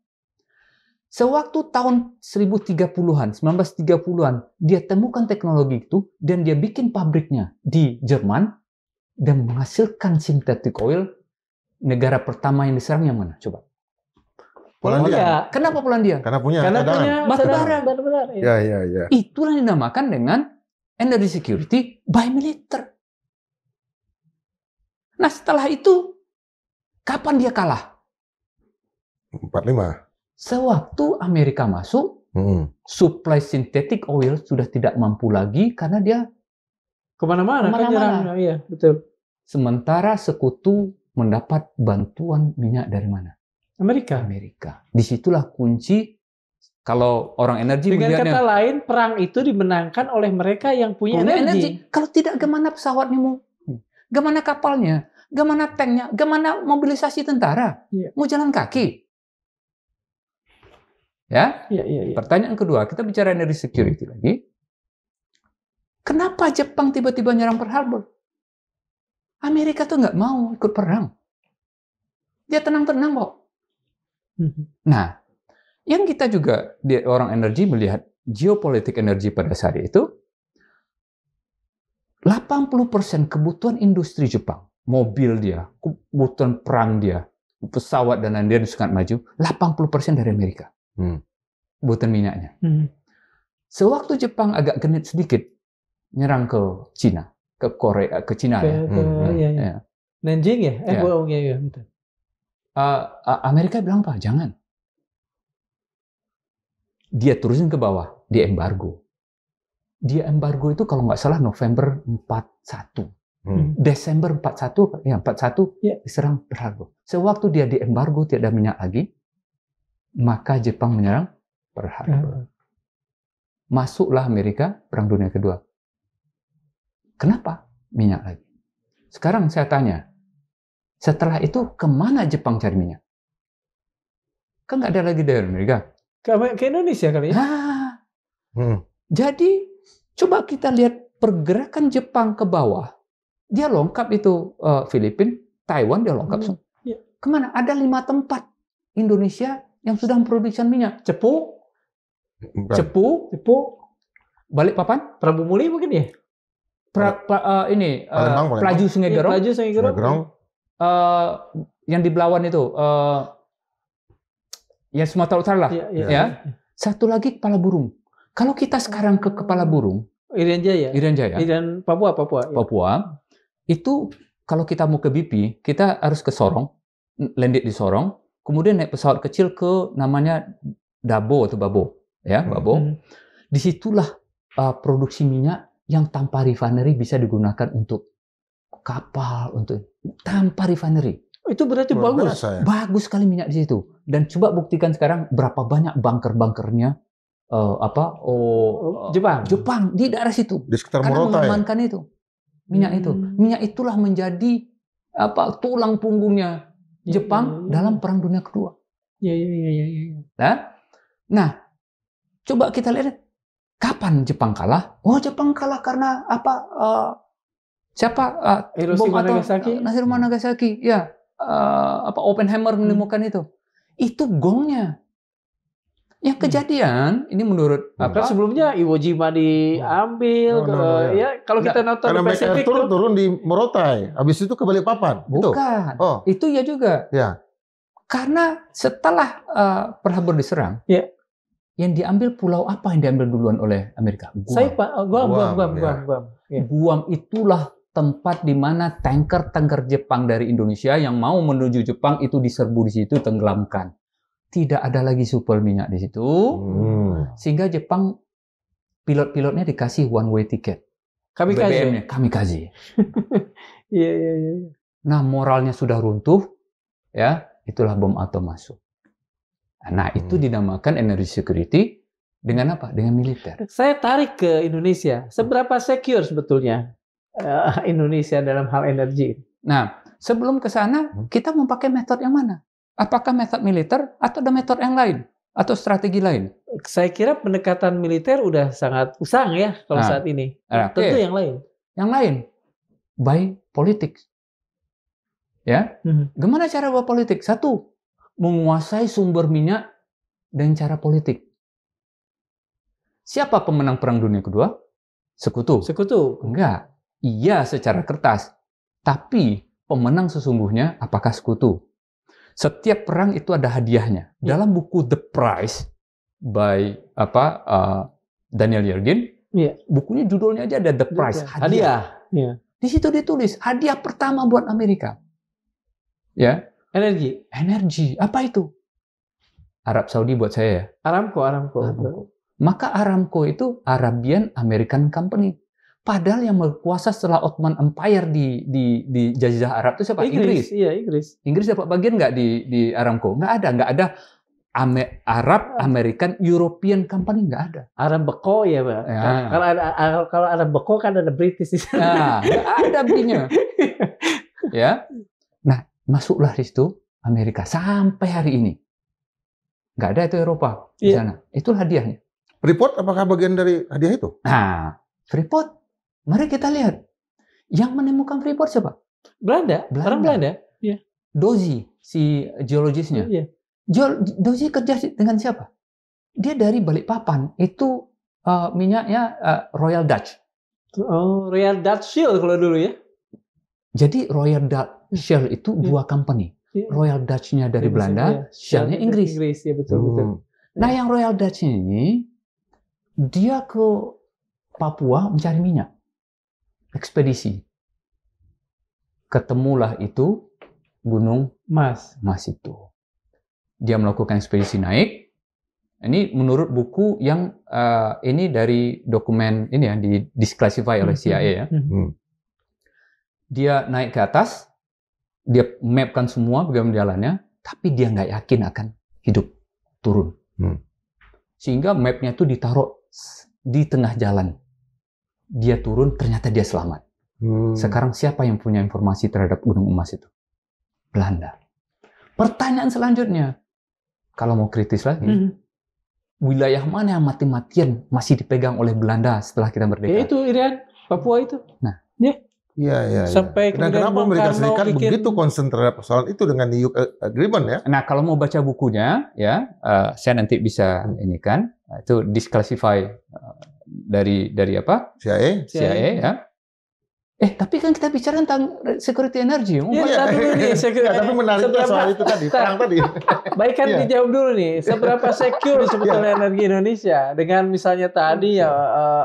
Sewaktu tahun 1030-an, 1930-an, dia temukan teknologi itu dan dia bikin pabriknya di Jerman dan menghasilkan synthetic oil. Negara pertama yang diserang yang mana? Coba.
Polandia.
Kenapa Polandia?
Karena punya
batu bara.
Ya.
Itulah yang dinamakan dengan energy security by militer. Nah, setelah itu kapan dia kalah?
45.
Sewaktu Amerika masuk, supply synthetic oil sudah tidak mampu lagi karena dia
kemana-mana. Kan iya, betul.
Sementara sekutu mendapat bantuan minyak dari mana?
Amerika.
Disitulah kunci. Kalau orang energi
dengan kata lain, perang itu dimenangkan oleh mereka yang punya energi.
Kalau tidak, gimana pesawatnya mau? Gimana kapalnya? Gimana tanknya? Gimana mobilisasi tentara? Mau jalan kaki? Ya? Pertanyaan kedua, kita bicara energy security lagi. Kenapa Jepang tiba-tiba nyerang Pearl Harbor? Amerika tuh nggak mau ikut perang. Dia tenang-tenang kok. Nah, yang kita juga orang energi melihat geopolitik energi pada saat itu, 80% kebutuhan industri Jepang, mobil dia, kebutuhan perang dia, pesawat dan lain-lain dia sangat maju, 80% dari Amerika. Kebutuhan minyaknya. Sewaktu Jepang agak genit sedikit, nyerang ke Cina, ke Korea, ke Cina.
Nanjing ya? Betul.
Amerika bilang apa? Jangan. Dia terusin ke bawah, dia embargo. Dia embargo itu kalau nggak salah November 41. Desember 41, diserang Pearl Harbor. Sewaktu dia di embargo, tidak ada minyak lagi, maka Jepang menyerang Pearl Harbor. Masuklah Amerika, Perang Dunia Kedua. Kenapa minyak lagi? Sekarang saya tanya, setelah itu kemana Jepang cari minyak? Kan nggak ada lagi dari Amerika.
Ke Indonesia kali ya?
Jadi, coba kita lihat pergerakan Jepang ke bawah. Dia longkap itu Filipina, Taiwan, dia longkap. Kemana? Ada 5 tempat Indonesia yang sudah memproduksi minyak. Cepu, Balikpapan,
Prabu Muli mungkin ya?
Pelaju Sungai Gerong. Yang di Belawan itu, yang Sumatera Utara lah. Satu lagi Kepala Burung. Kalau kita sekarang ke Kepala Burung,
Irian Jaya.
Dan
Papua.
Itu kalau kita mau ke BP, kita harus ke Sorong, landed di Sorong, kemudian naik pesawat kecil ke namanya Dabo atau Babo, Babo. Disitulah produksi minyak yang tanpa refinery bisa digunakan untuk kapal, tanpa refinery.
Itu berarti
Luar
bagus.
biasa ya.
Bagus sekali minyak di situ. Dan coba buktikan sekarang berapa banyak bunker-bunkernya
Jepang.
Jepang di daerah situ.
Di sekitar
Karena
Morotai.
mengamankan itu. Minyak itu. Minyak itulah menjadi tulang punggungnya Jepang dalam Perang Dunia Kedua.
Iya.
Nah, coba kita lihat kapan Jepang kalah? Oh, Jepang kalah karena
Hiroshima Nagasaki.
Hiroshima Nagasaki, ya. Oppenheimer menemukan itu. Itu gongnya. Yang kejadian ini menurut
Kan sebelumnya Iwo Jima diambil. Kalau kita nonton
karena
di
mereka
Pasifik
turun di Morotai, habis itu ke Balikpapan.
Bukan. Itu ya juga.
Ya.
Karena setelah Pearl Harbor diserang, yang diambil pulau apa yang diambil duluan oleh Amerika? Guam. Guam itulah tempat di mana tanker-tanker Jepang dari Indonesia yang mau menuju Jepang itu diserbu di situ, tenggelamkan. Tidak ada lagi supel minyak di situ, sehingga Jepang pilot-pilotnya dikasih one way ticket. BBM-nya kamikaze.
Iya.
Nah, moralnya sudah runtuh, ya, itulah bom atom masuk. Nah, itu dinamakan energy security dengan apa? Dengan militer.
Saya tarik ke Indonesia. Seberapa secure sebetulnya Indonesia dalam hal energi?
Nah, sebelum ke sana, kita mau pakai metode yang mana? Apakah metode militer atau ada metode yang lain? Atau strategi lain?
Saya kira pendekatan militer udah sangat usang ya kalau saat ini. Tentu yang lain.
Yang lain, by politics. Ya, gimana cara buat politik? Satu, menguasai sumber minyak dengan cara politik. Siapa pemenang Perang Dunia Kedua? Sekutu. Enggak. Iya secara kertas. Tapi pemenang sesungguhnya apakah sekutu? Setiap perang itu ada hadiahnya. Dalam buku The Prize by Daniel Yergin, bukunya judulnya aja ada The Prize, hadiah. Di situ ditulis hadiah pertama buat Amerika. Ya, energi. Apa itu? Arab Saudi buat saya ya.
Aramco.
Maka Aramco itu Arabian American Company. Padahal yang berkuasa setelah Ottoman Empire di Jazirah Arab itu siapa? Inggris.
Iya, Inggris.
Inggris dapat bagian nggak di Aramco? Nggak ada. Arab American European Company nggak ada.
Arambeko ya, Pak. Ya. Kalau Arambeko kan ada British.
Nah, nggak ada belinya. Ya. Nah, masuklah di situ Amerika sampai hari ini. Nggak ada itu Eropa di sana. Itulah hadiahnya.
Freeport apakah bagian dari hadiah itu?
Nah, Freeport. Mari kita lihat. Yang menemukan Freeport siapa?
Belanda. Orang Belanda. Ya.
Dozy, si geologisnya.
Iya.
Dozy kerja dengan siapa? Dia dari Balikpapan. Itu minyaknya Royal Dutch.
Oh, Royal Dutch Shell kalau dulu ya.
Jadi Royal Dutch Shell itu dua company. Royal Dutch-nya dari Belanda, Shell-nya Inggris.
Ya, betul.
Nah, yang Royal Dutch ini, dia ke Papua mencari minyak. Ekspedisi. Ketemulah itu Gunung Mas itu. Dia melakukan ekspedisi naik. Ini menurut buku yang ini dari dokumen ini ya, di-disclassify oleh CIA ya. Dia naik ke atas, dia mapkan semua bagaimana jalannya, tapi dia nggak yakin akan hidup turun. Sehingga mapnya itu ditaruh di tengah jalan. Dia turun, ternyata dia selamat. Sekarang siapa yang punya informasi terhadap Gunung Emas itu? Belanda. Pertanyaan selanjutnya, kalau mau kritis lagi, wilayah mana yang mati-matian masih dipegang oleh Belanda setelah kita merdeka?
Ya itu Irian, Papua itu.
Nah,
Iya.
Sampai
Dan kenapa Amerika Serikat begitu konsen terhadap persoalan itu dengan New York Agreement ya?
Nah, kalau mau baca bukunya, ya, saya nanti bisa ini kan, itu disclassify dari apa?
CIA
ya. Tapi kan kita bicara tentang security energy.
Tapi menariknya soal itu tadi, perang tadi.
Baik kan dijawab dulu nih, seberapa secure sebetulnya energi Indonesia dengan misalnya tadi ya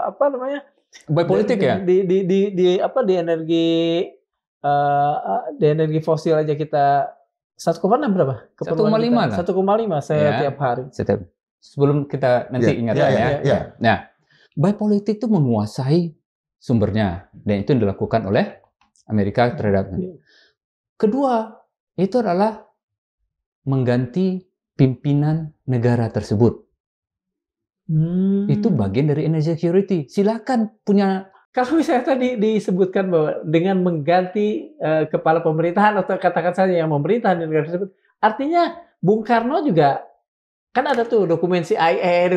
apa namanya?
By politik ya?
Di energi fosil aja kita 1,6 berapa?
1,5 lah.
1,5 saya tiap hari.
Sebelum kita nanti ingat ya. Nah, by politik itu menguasai sumbernya, dan itu dilakukan oleh Amerika terhadap. Kedua, itu adalah mengganti pimpinan negara tersebut. Itu bagian dari energy security. Silakan punya.
Kalau misalnya tadi disebutkan bahwa dengan mengganti kepala pemerintahan atau katakan saja yang memerintah di negara tersebut, artinya Bung Karno juga kan ada tuh dokumen CIA,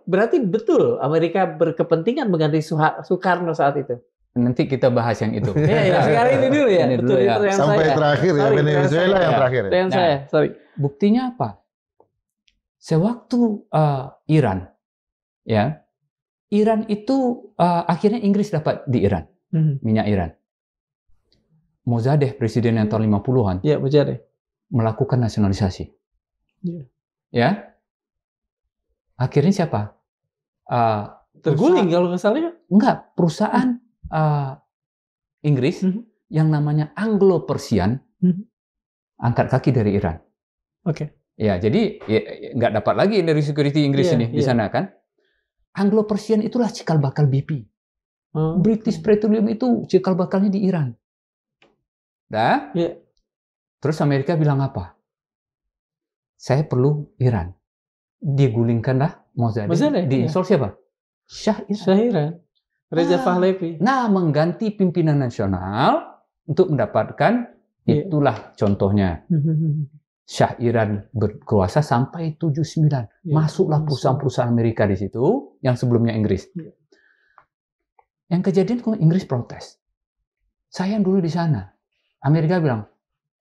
berarti betul Amerika berkepentingan mengganti Soekarno saat itu.
Nanti kita bahas yang itu.
Iya, sekarang ini dulu ya.
Ini
Betul,
dulu ya.
itu yang
Sampai
saya.
terakhir ya,
Sorry,
Venezuela yang
ya.
terakhir.
Yang saya, sorry.
Buktinya apa? Sewaktu Iran, ya, Iran itu akhirnya Inggris dapat di Iran, minyak Iran. Mossadegh, presiden yang tahun 50-an,
Ya, Mossadegh
melakukan nasionalisasi.
Iya.
Ya, akhirnya siapa?
Terguling kalau nggak salah ya.
Enggak, perusahaan Inggris yang namanya Anglo-Persian angkat kaki dari Iran.
Oke.
Ya, jadi nggak dapat lagi dari security Inggris ini di sana kan. Anglo-Persian itulah cikal bakal BP. British Petroleum itu cikal bakalnya di Iran. Dah?
Yeah.
Terus Amerika bilang apa? Saya perlu Iran. Digulingkanlah Mossadegh. Diinstal siapa? Shah
Iran. Reza Pahlavi.
Nah, mengganti pimpinan nasional untuk mendapatkan itulah contohnya. Shah Iran berkuasa sampai 79. Masuklah perusahaan-perusahaan Amerika di situ yang sebelumnya Inggris. Yang kejadian Inggris protes. Saya yang dulu di sana. Amerika bilang,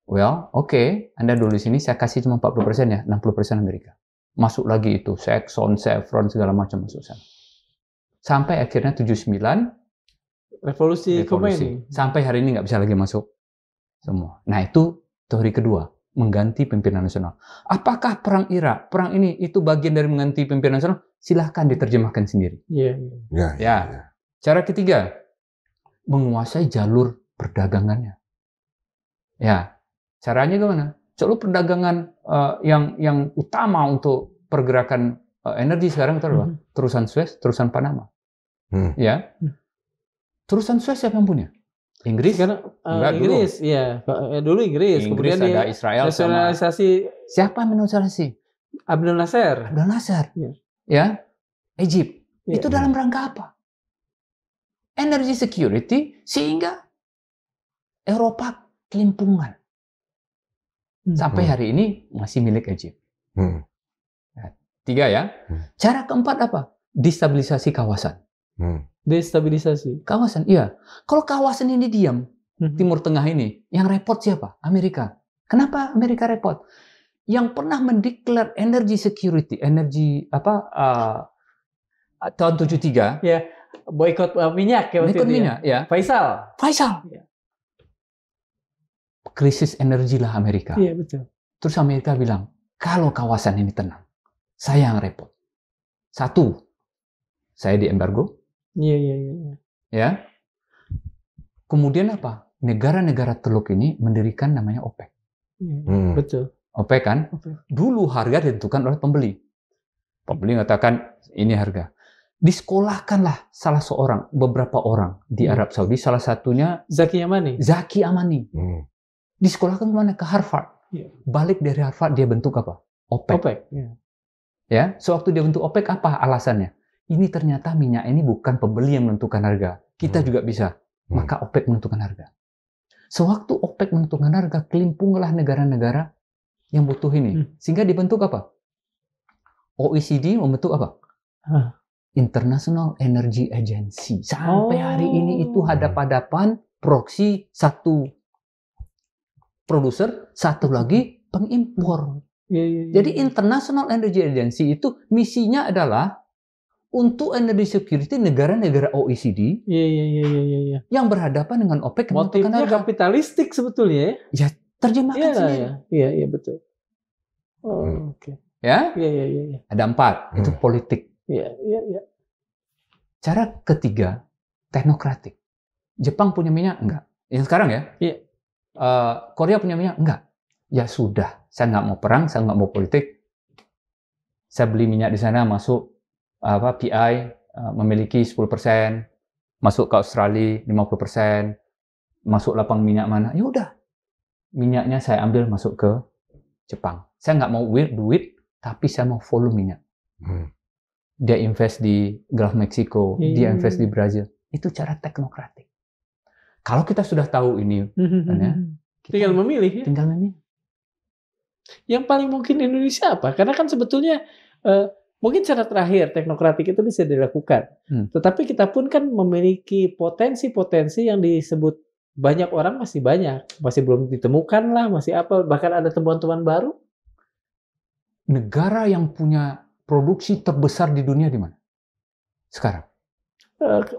well, oke, Anda dulu di sini saya kasih cuma 40% ya, 60% Amerika. Masuk lagi itu, Exxon, Chevron segala macam masuk sana. Sampai akhirnya 79 revolusi.
Khomeini.
Sampai hari ini nggak bisa lagi masuk semua. Nah, itu teori kedua, mengganti pimpinan nasional. Apakah perang Irak, perang ini itu bagian dari mengganti pimpinan nasional? Silahkan diterjemahkan sendiri. Ya. Cara ketiga, menguasai jalur perdagangannya. Ya, caranya gimana? Jalur perdagangan yang utama untuk pergerakan energi sekarang itu adalah terusan Suez, terusan Panama. Ya, terusan Suez siapa yang punya? Inggris?
Karena Inggris, iya. Dulu Inggris. Kemudian
ada Israel
nasionalisasi.
Siapa yang nasionalisasi?
Abdel Nasser.
Ya, Egypt. Itu dalam rangka apa? Energy security sehingga Eropa kelimpungan. Sampai hari ini masih milik Egypt. Tiga ya. Cara keempat apa? Destabilisasi kawasan.
Destabilisasi
kawasan, iya. Kalau kawasan ini diam, Timur Tengah ini, yang repot siapa? Amerika. Kenapa Amerika repot? Yang pernah mendeklar energy security, energi tahun 73.
Ya, boikot minyak ya waktu itu.
Minyak, ya.
Faisal.
Ya. Krisis energi lah Amerika.
Iya, betul.
Terus Amerika bilang, kalau kawasan ini tenang, saya yang repot. Satu, saya di embargo.
Iya.
Ya. Kemudian apa? Negara-negara Teluk ini mendirikan namanya OPEC.
Betul.
OPEC kan? Dulu harga ditentukan oleh pembeli. Pembeli mengatakan ini harga. Disekolahkanlah beberapa orang di Arab Saudi. Salah satunya Zaki Amani. Disekolahkan kemana? Ke Harvard. Balik dari Harvard dia bentuk apa? OPEC. Ya. Sewaktu dia bentuk OPEC apa alasannya? Ini ternyata minyak ini bukan pembeli yang menentukan harga. Kita juga bisa. Maka OPEC menentukan harga. Sewaktu OPEC menentukan harga, kelimpunglah negara-negara yang butuh ini. Sehingga dibentuk apa? OECD membentuk apa? International Energy Agency. Sampai hari ini itu hadap-hadapan proksi, satu produser, satu lagi pengimpor. Jadi International Energy Agency itu misinya adalah untuk energy security negara-negara OECD yang berhadapan dengan OPEC.
Motifnya kapitalistik sebetulnya ya.
Ya, terjemahkan sendiri.
Iya, betul. Oke.
Ya?
Iya.
Ada 4, itu politik.
Iya.
Cara ketiga, teknokratik. Jepang punya minyak? Enggak. Yang sekarang ya?
Iya.
Korea punya minyak? Enggak. Ya sudah, saya nggak mau perang, saya nggak mau politik. Saya beli minyak di sana, masuk PI memiliki 10%, masuk ke Australia 50%, masuk lapang minyak mana, ya udah. minyaknya saya ambil masuk ke Jepang. Saya nggak mau duit, tapi saya mau volume minyak. Dia invest di Gulf Mexico, dia invest di Brazil. Itu cara teknokratik. Kalau kita sudah tahu ini, ya,
tinggal memilih. Ya?
Tinggal memilih.
Yang paling mungkin Indonesia apa? Karena kan sebetulnya mungkin cara terakhir teknokratik itu bisa dilakukan. Tetapi kita pun kan memiliki potensi-potensi yang disebut banyak orang masih belum ditemukan lah, masih apa, bahkan ada temuan-temuan baru.
Negara yang punya produksi terbesar di dunia di mana? Sekarang?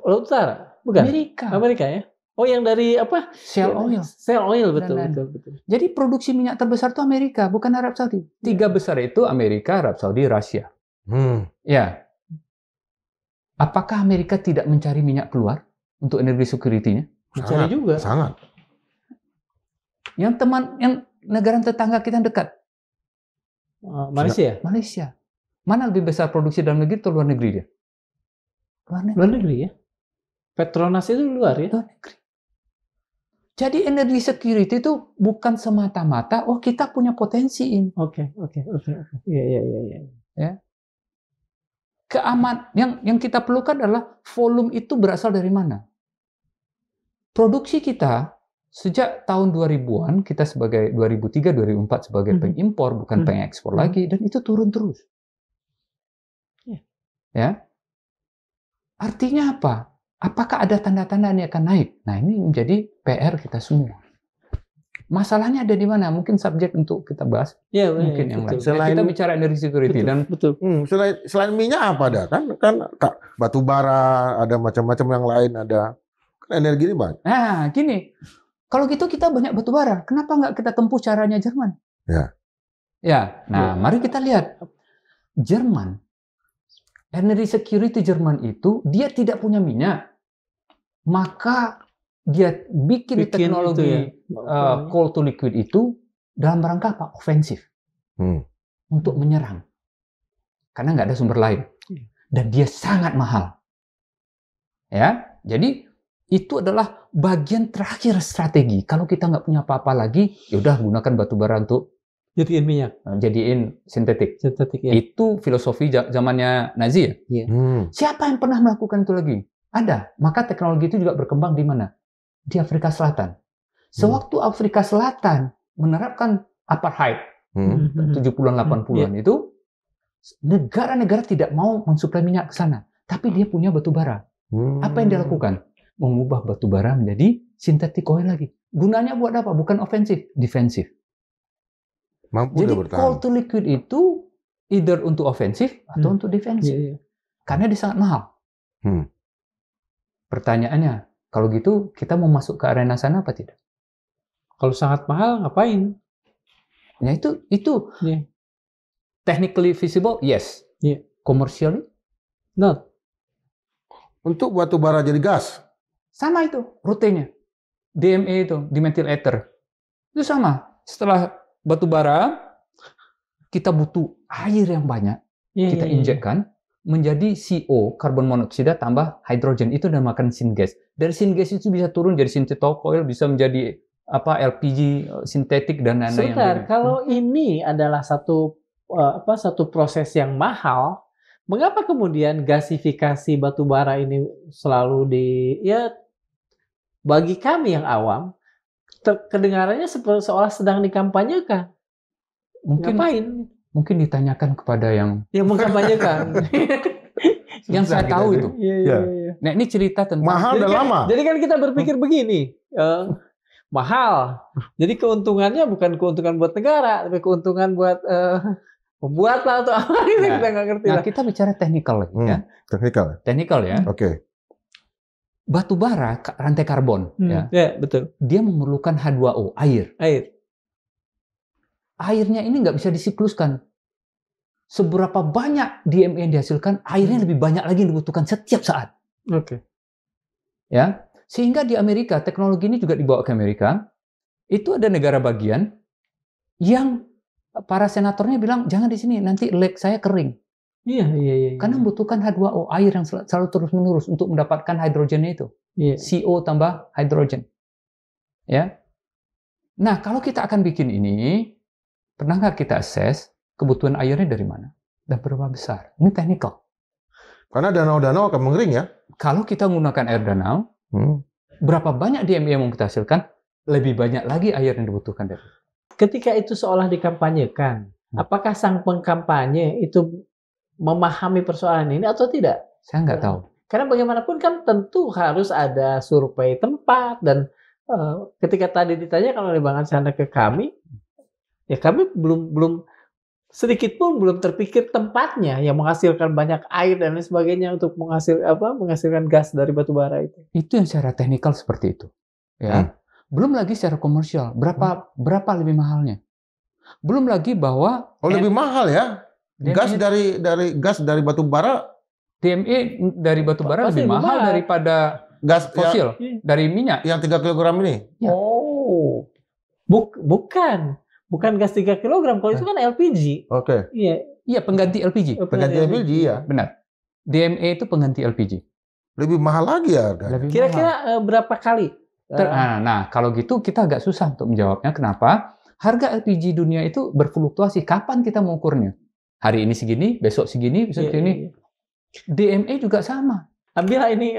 Laut Utara, bukan? Amerika ya. Oh, yang dari apa?
Shell oil.
Shell oil, betul.
Jadi produksi minyak terbesar itu Amerika, bukan Arab Saudi. 3 besar itu Amerika, Arab Saudi, Rusia. Ya. Apakah Amerika tidak mencari minyak keluar untuk energi security-nya?
Mencari juga.
Sangat.
Yang negara tetangga kita dekat. Malaysia. Mana lebih besar produksi dalam negeri atau luar negeri dia?
Luar negeri ya. Petronas itu luar ya.
Luar negeri. Jadi energi security itu bukan semata-mata kita punya potensi ini.
Oke. Iya.
Ya. Keaman yang kita perlukan adalah volume itu berasal dari mana? Produksi kita sejak tahun 2000-an kita sebagai 2003 2004 sebagai pengimpor bukan pengekspor lagi, dan itu turun terus. Ya. Artinya apa? Apakah ada tanda-tanda ini akan naik? Nah, ini menjadi PR kita semua. Masalahnya ada di mana? Mungkin subjek untuk kita bahas.
Ya,
mungkin yang lain.
Selain
kita bicara energi security
betul.
Selain minyak apa ada? Kan batu bara, ada macam-macam yang lain ada. Kan energi ini banyak.
Nah, gini. Kalau gitu kita banyak batu bara. Kenapa nggak kita tempuh caranya Jerman? Ya. Nah, mari kita lihat. Jerman, energy security Jerman itu dia tidak punya minyak. Maka dia bikin teknologi coal to liquid itu dalam rangka apa? Ofensif. Untuk menyerang. Karena nggak ada sumber lain. Dan dia sangat mahal. Ya, jadi itu adalah bagian terakhir strategi. Kalau kita nggak punya apa-apa lagi, ya udah gunakan batu bara untuk
jadiin minyak,
jadiin sintetik.
Ya.
Itu filosofi zamannya Nazi ya. Siapa yang pernah melakukan itu lagi? Ada. Maka teknologi itu juga berkembang di mana? Di Afrika Selatan. Sewaktu Afrika Selatan menerapkan apartheid 70-an 80-an itu, negara-negara tidak mau mensuplai minyak ke sana, tapi dia punya batu bara. Apa yang dia lakukan? Mengubah batu bara menjadi sintetik oil lagi. Gunanya buat apa? Bukan ofensif, defensif.
Mampu
jadi
dia bertahan.
coal to liquid itu either untuk ofensif atau untuk defensif. Karena dia sangat mahal. Pertanyaannya, kalau gitu kita mau masuk ke arena sana apa tidak?
Kalau sangat mahal ngapain?
Ya itu. Technically feasible, yes. Commercially,
not.
Untuk batu bara jadi gas.
Sama itu rutenya. DME itu, dimethyl ether. Itu sama. Setelah batu bara, kita butuh air yang banyak. Kita injekkan menjadi CO, karbon monoksida tambah hidrogen. Itu dinamakan syngas. Dari syngas itu bisa turun jadi synthetic oil, bisa menjadi LPG sintetik dan lain-lain.
Sebentar, kalau ini adalah satu proses yang mahal, mengapa kemudian gasifikasi batu bara ini selalu bagi kami yang awam, kedengarannya seolah sedang dikampanyekan. Ngapain?
Mungkin ditanyakan kepada yang
mengkampanyekan.
Yang saya tahu itu.
Iya.
Nah, ini cerita tentang
mahal dan lama.
Jadi kan kita berpikir begini, mahal. Jadi keuntungannya bukan keuntungan buat negara, tapi keuntungan buat pembuat lah atau apa gitu, kita nggak ngerti.
Nah, kita bicara teknikal ya. Teknikal ya.
Oke.
Batu bara, rantai karbon ya.
Ya, betul.
Dia memerlukan H2O, air. Airnya ini nggak bisa disikluskan. Seberapa banyak DME yang dihasilkan, airnya lebih banyak lagi yang dibutuhkan setiap saat.
Oke.
Ya, sehingga di Amerika teknologi ini juga dibawa ke Amerika. Itu ada negara bagian yang para senatornya bilang jangan di sini, nanti lake saya kering.
Iya.
Karena membutuhkan H2O, air yang selalu terus-menerus untuk mendapatkan hidrogennya itu. CO tambah hidrogen. Ya. Nah, kalau kita akan bikin ini, pernah nggak kita assess kebutuhan airnya dari mana? Dan berapa besar? Ini technical.
Karena danau-danau akan mengering ya.
Kalau kita menggunakan air danau, berapa banyak DME yang mau kita hasilkan? Lebih banyak lagi air yang dibutuhkan dari.
Ketika itu seolah dikampanyekan, apakah sang pengkampanye itu memahami persoalan ini atau tidak?
Saya nggak tahu.
Karena bagaimanapun kan tentu harus ada survei tempat dan ketika tadi ditanyakan oleh Bang Ansana ke kami, ya kami belum sedikit pun belum terpikir tempatnya yang menghasilkan banyak air dan lain sebagainya untuk menghasilkan gas dari batu bara itu.
Itu yang secara teknikal seperti itu. Ya. Belum lagi secara komersial, berapa lebih mahalnya? Belum lagi bahwa
lebih mahal ya. Gas dari batu bara,
DME dari batu bara lebih mahal daripada
gas
fosil dari minyak.
Yang 3 kg ini.
Ya.
Oh. Bukan gas 3 kg, kalau itu kan LPG.
Oke.
Iya, pengganti LPG.
Pengganti LPG ya.
Benar. DME itu pengganti LPG.
Lebih mahal lagi ya.
Kira-kira berapa kali?
Nah, kalau gitu kita agak susah untuk menjawabnya. Kenapa? Harga LPG dunia itu berfluktuasi. Kapan kita mengukurnya? Hari ini segini, besok segini, besok segini. DME juga sama. Ambillah
ini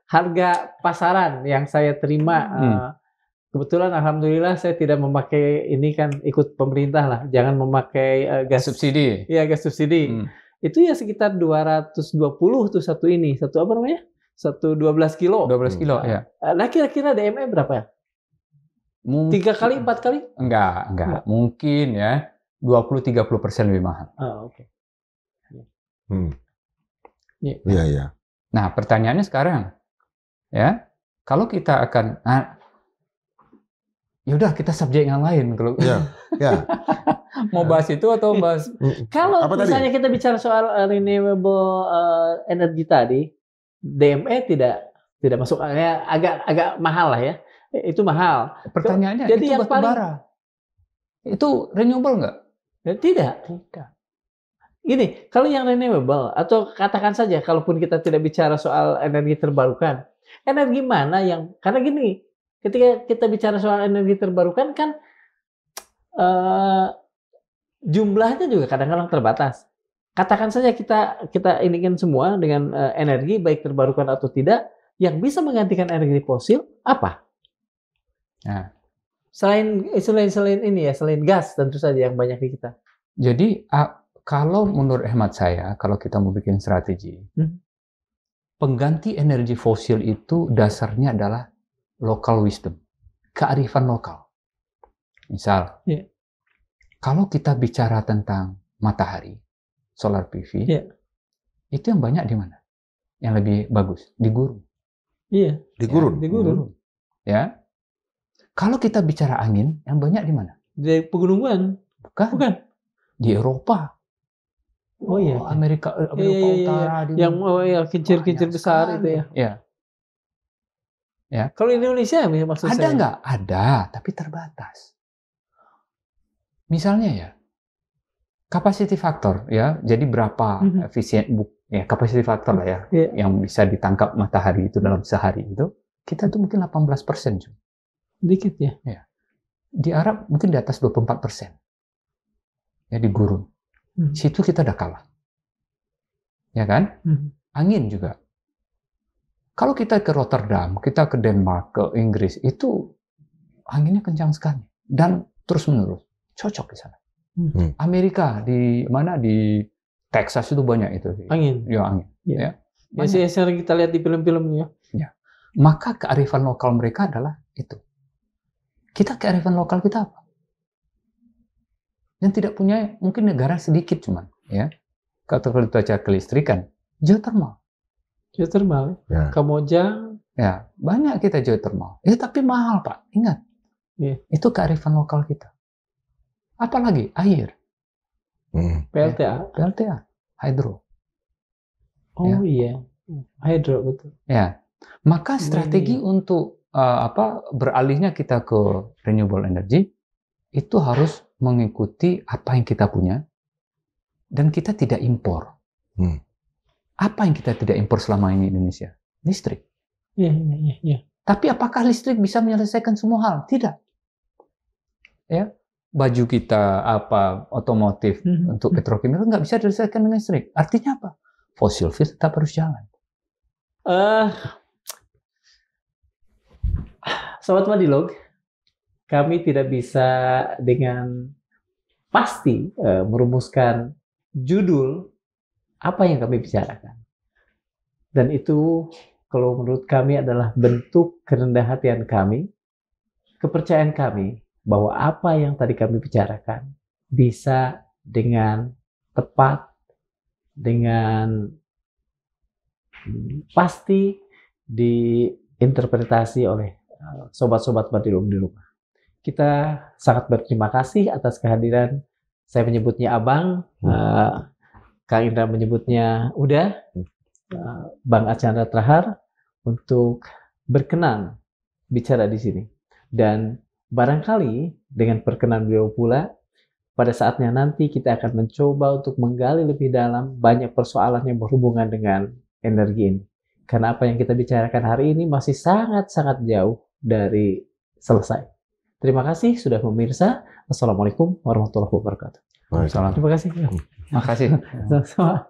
harga pasaran yang saya terima. Kebetulan alhamdulillah saya tidak memakai ini kan ikut pemerintah lah. Jangan memakai gas
subsidi.
Iya, gas subsidi. Itu ya sekitar 220 tuh satu 12 kilo.
12 kilo ya.
Nah, kira-kira DME berapa ya? 3 kali, 4 kali?
Enggak. Mungkin ya 20-30% lebih mahal.
Oke.
Iya.
Nah, pertanyaannya sekarang ya, kalau kita akan yaudah kita subjek yang lain kalau mau bahas itu atau bahas
kalau misalnya kita bicara soal renewable energy tadi, DME tidak masuk, agak mahal lah ya, itu mahal.
Pertanyaannya jadi itu batu bara itu renewable nggak?
Tidak. Gini, kalau yang renewable atau katakan saja kalaupun kita tidak bicara soal energi terbarukan, energi mana yang, karena gini, ketika kita bicara soal energi terbarukan kan jumlahnya juga kadang-kadang terbatas. Katakan saja kita inikan semua dengan energi baik terbarukan atau tidak yang bisa menggantikan energi fosil apa?
Nah,
selain ini ya, selain gas tentu saja yang banyak di kita.
Jadi kalau menurut hemat saya, kalau kita mau bikin strategi, pengganti energi fosil itu dasarnya adalah local wisdom, kearifan lokal. Misal, kalau kita bicara tentang matahari, solar PV, itu yang banyak di mana? Yang lebih bagus? Di gurun.
Iya.
Di gurun.
Ya. Kalau kita bicara angin, yang banyak di mana?
Di pegunungan.
Bukan. Di Eropa.
Oh iya.
Amerika Utara.
Yang kincir-kincir besar itu ya. Ya. Kalau Indonesia maksud saya.
Ada nggak? Ada, tapi terbatas. Misalnya ya, capacity factor ya. Jadi berapa efisien capacity factor lah ya, yang bisa ditangkap matahari itu dalam sehari itu, kita tuh mungkin 18%.
Dikit ya.
Di Arab mungkin di atas 24%. Ya di gurun. Situ kita udah kalah. Ya kan? Angin juga. Kalau kita ke Rotterdam, kita ke Denmark, ke Inggris, itu anginnya kencang sekali dan terus menerus. Cocok di sana. Amerika di mana, di Texas itu banyak itu.
Angin.
Ya, angin. Ya.
Masih sering kita lihat di film-film ya.
Maka kearifan lokal mereka adalah itu. Kita kearifan lokal kita apa? Yang tidak punya mungkin negara sedikit cuman, ya. Kalau kita kelistrikan, geothermal.
Geothermal, Kamojang.
Ya, banyak kita geothermal. Tapi mahal, Pak. Ingat. Itu kearifan lokal kita. Apalagi air.
PLTA.
PLTA, hydro.
Oh iya, hydro betul.
Ya, maka strategi untuk beralihnya kita ke renewable energy itu harus mengikuti apa yang kita punya dan kita tidak impor. Apa yang kita tidak impor selama ini Indonesia? Listrik.
Iya.
Tapi apakah listrik bisa menyelesaikan semua hal? Tidak. ya baju kita apa otomotif untuk petrokimia nggak bisa diselesaikan dengan listrik. Artinya apa? Fossil fuel tetap harus jalan.
Sobat Madilog, kami tidak bisa dengan pasti merumuskan judul apa yang kami bicarakan. Dan itu kalau menurut kami adalah bentuk kerendah hatian kami, kepercayaan kami bahwa apa yang tadi kami bicarakan bisa dengan tepat, dengan pasti diinterpretasi oleh sobat-sobat Madilog di rumah. Kita sangat berterima kasih atas kehadiran. Saya menyebutnya Abang, Kang Indra menyebutnya Uda, Bang Archandra Trahar untuk berkenan bicara di sini. Dan barangkali dengan perkenan beliau pula, pada saatnya nanti kita akan mencoba untuk menggali lebih dalam banyak persoalan yang berhubungan dengan energi ini. Karena apa yang kita bicarakan hari ini masih sangat-sangat jauh dari selesai. Terima kasih sudah memirsa. Assalamualaikum warahmatullahi wabarakatuh.
Waalaikumsalam.
Terima kasih.
Terima kasih.
Sama-sama.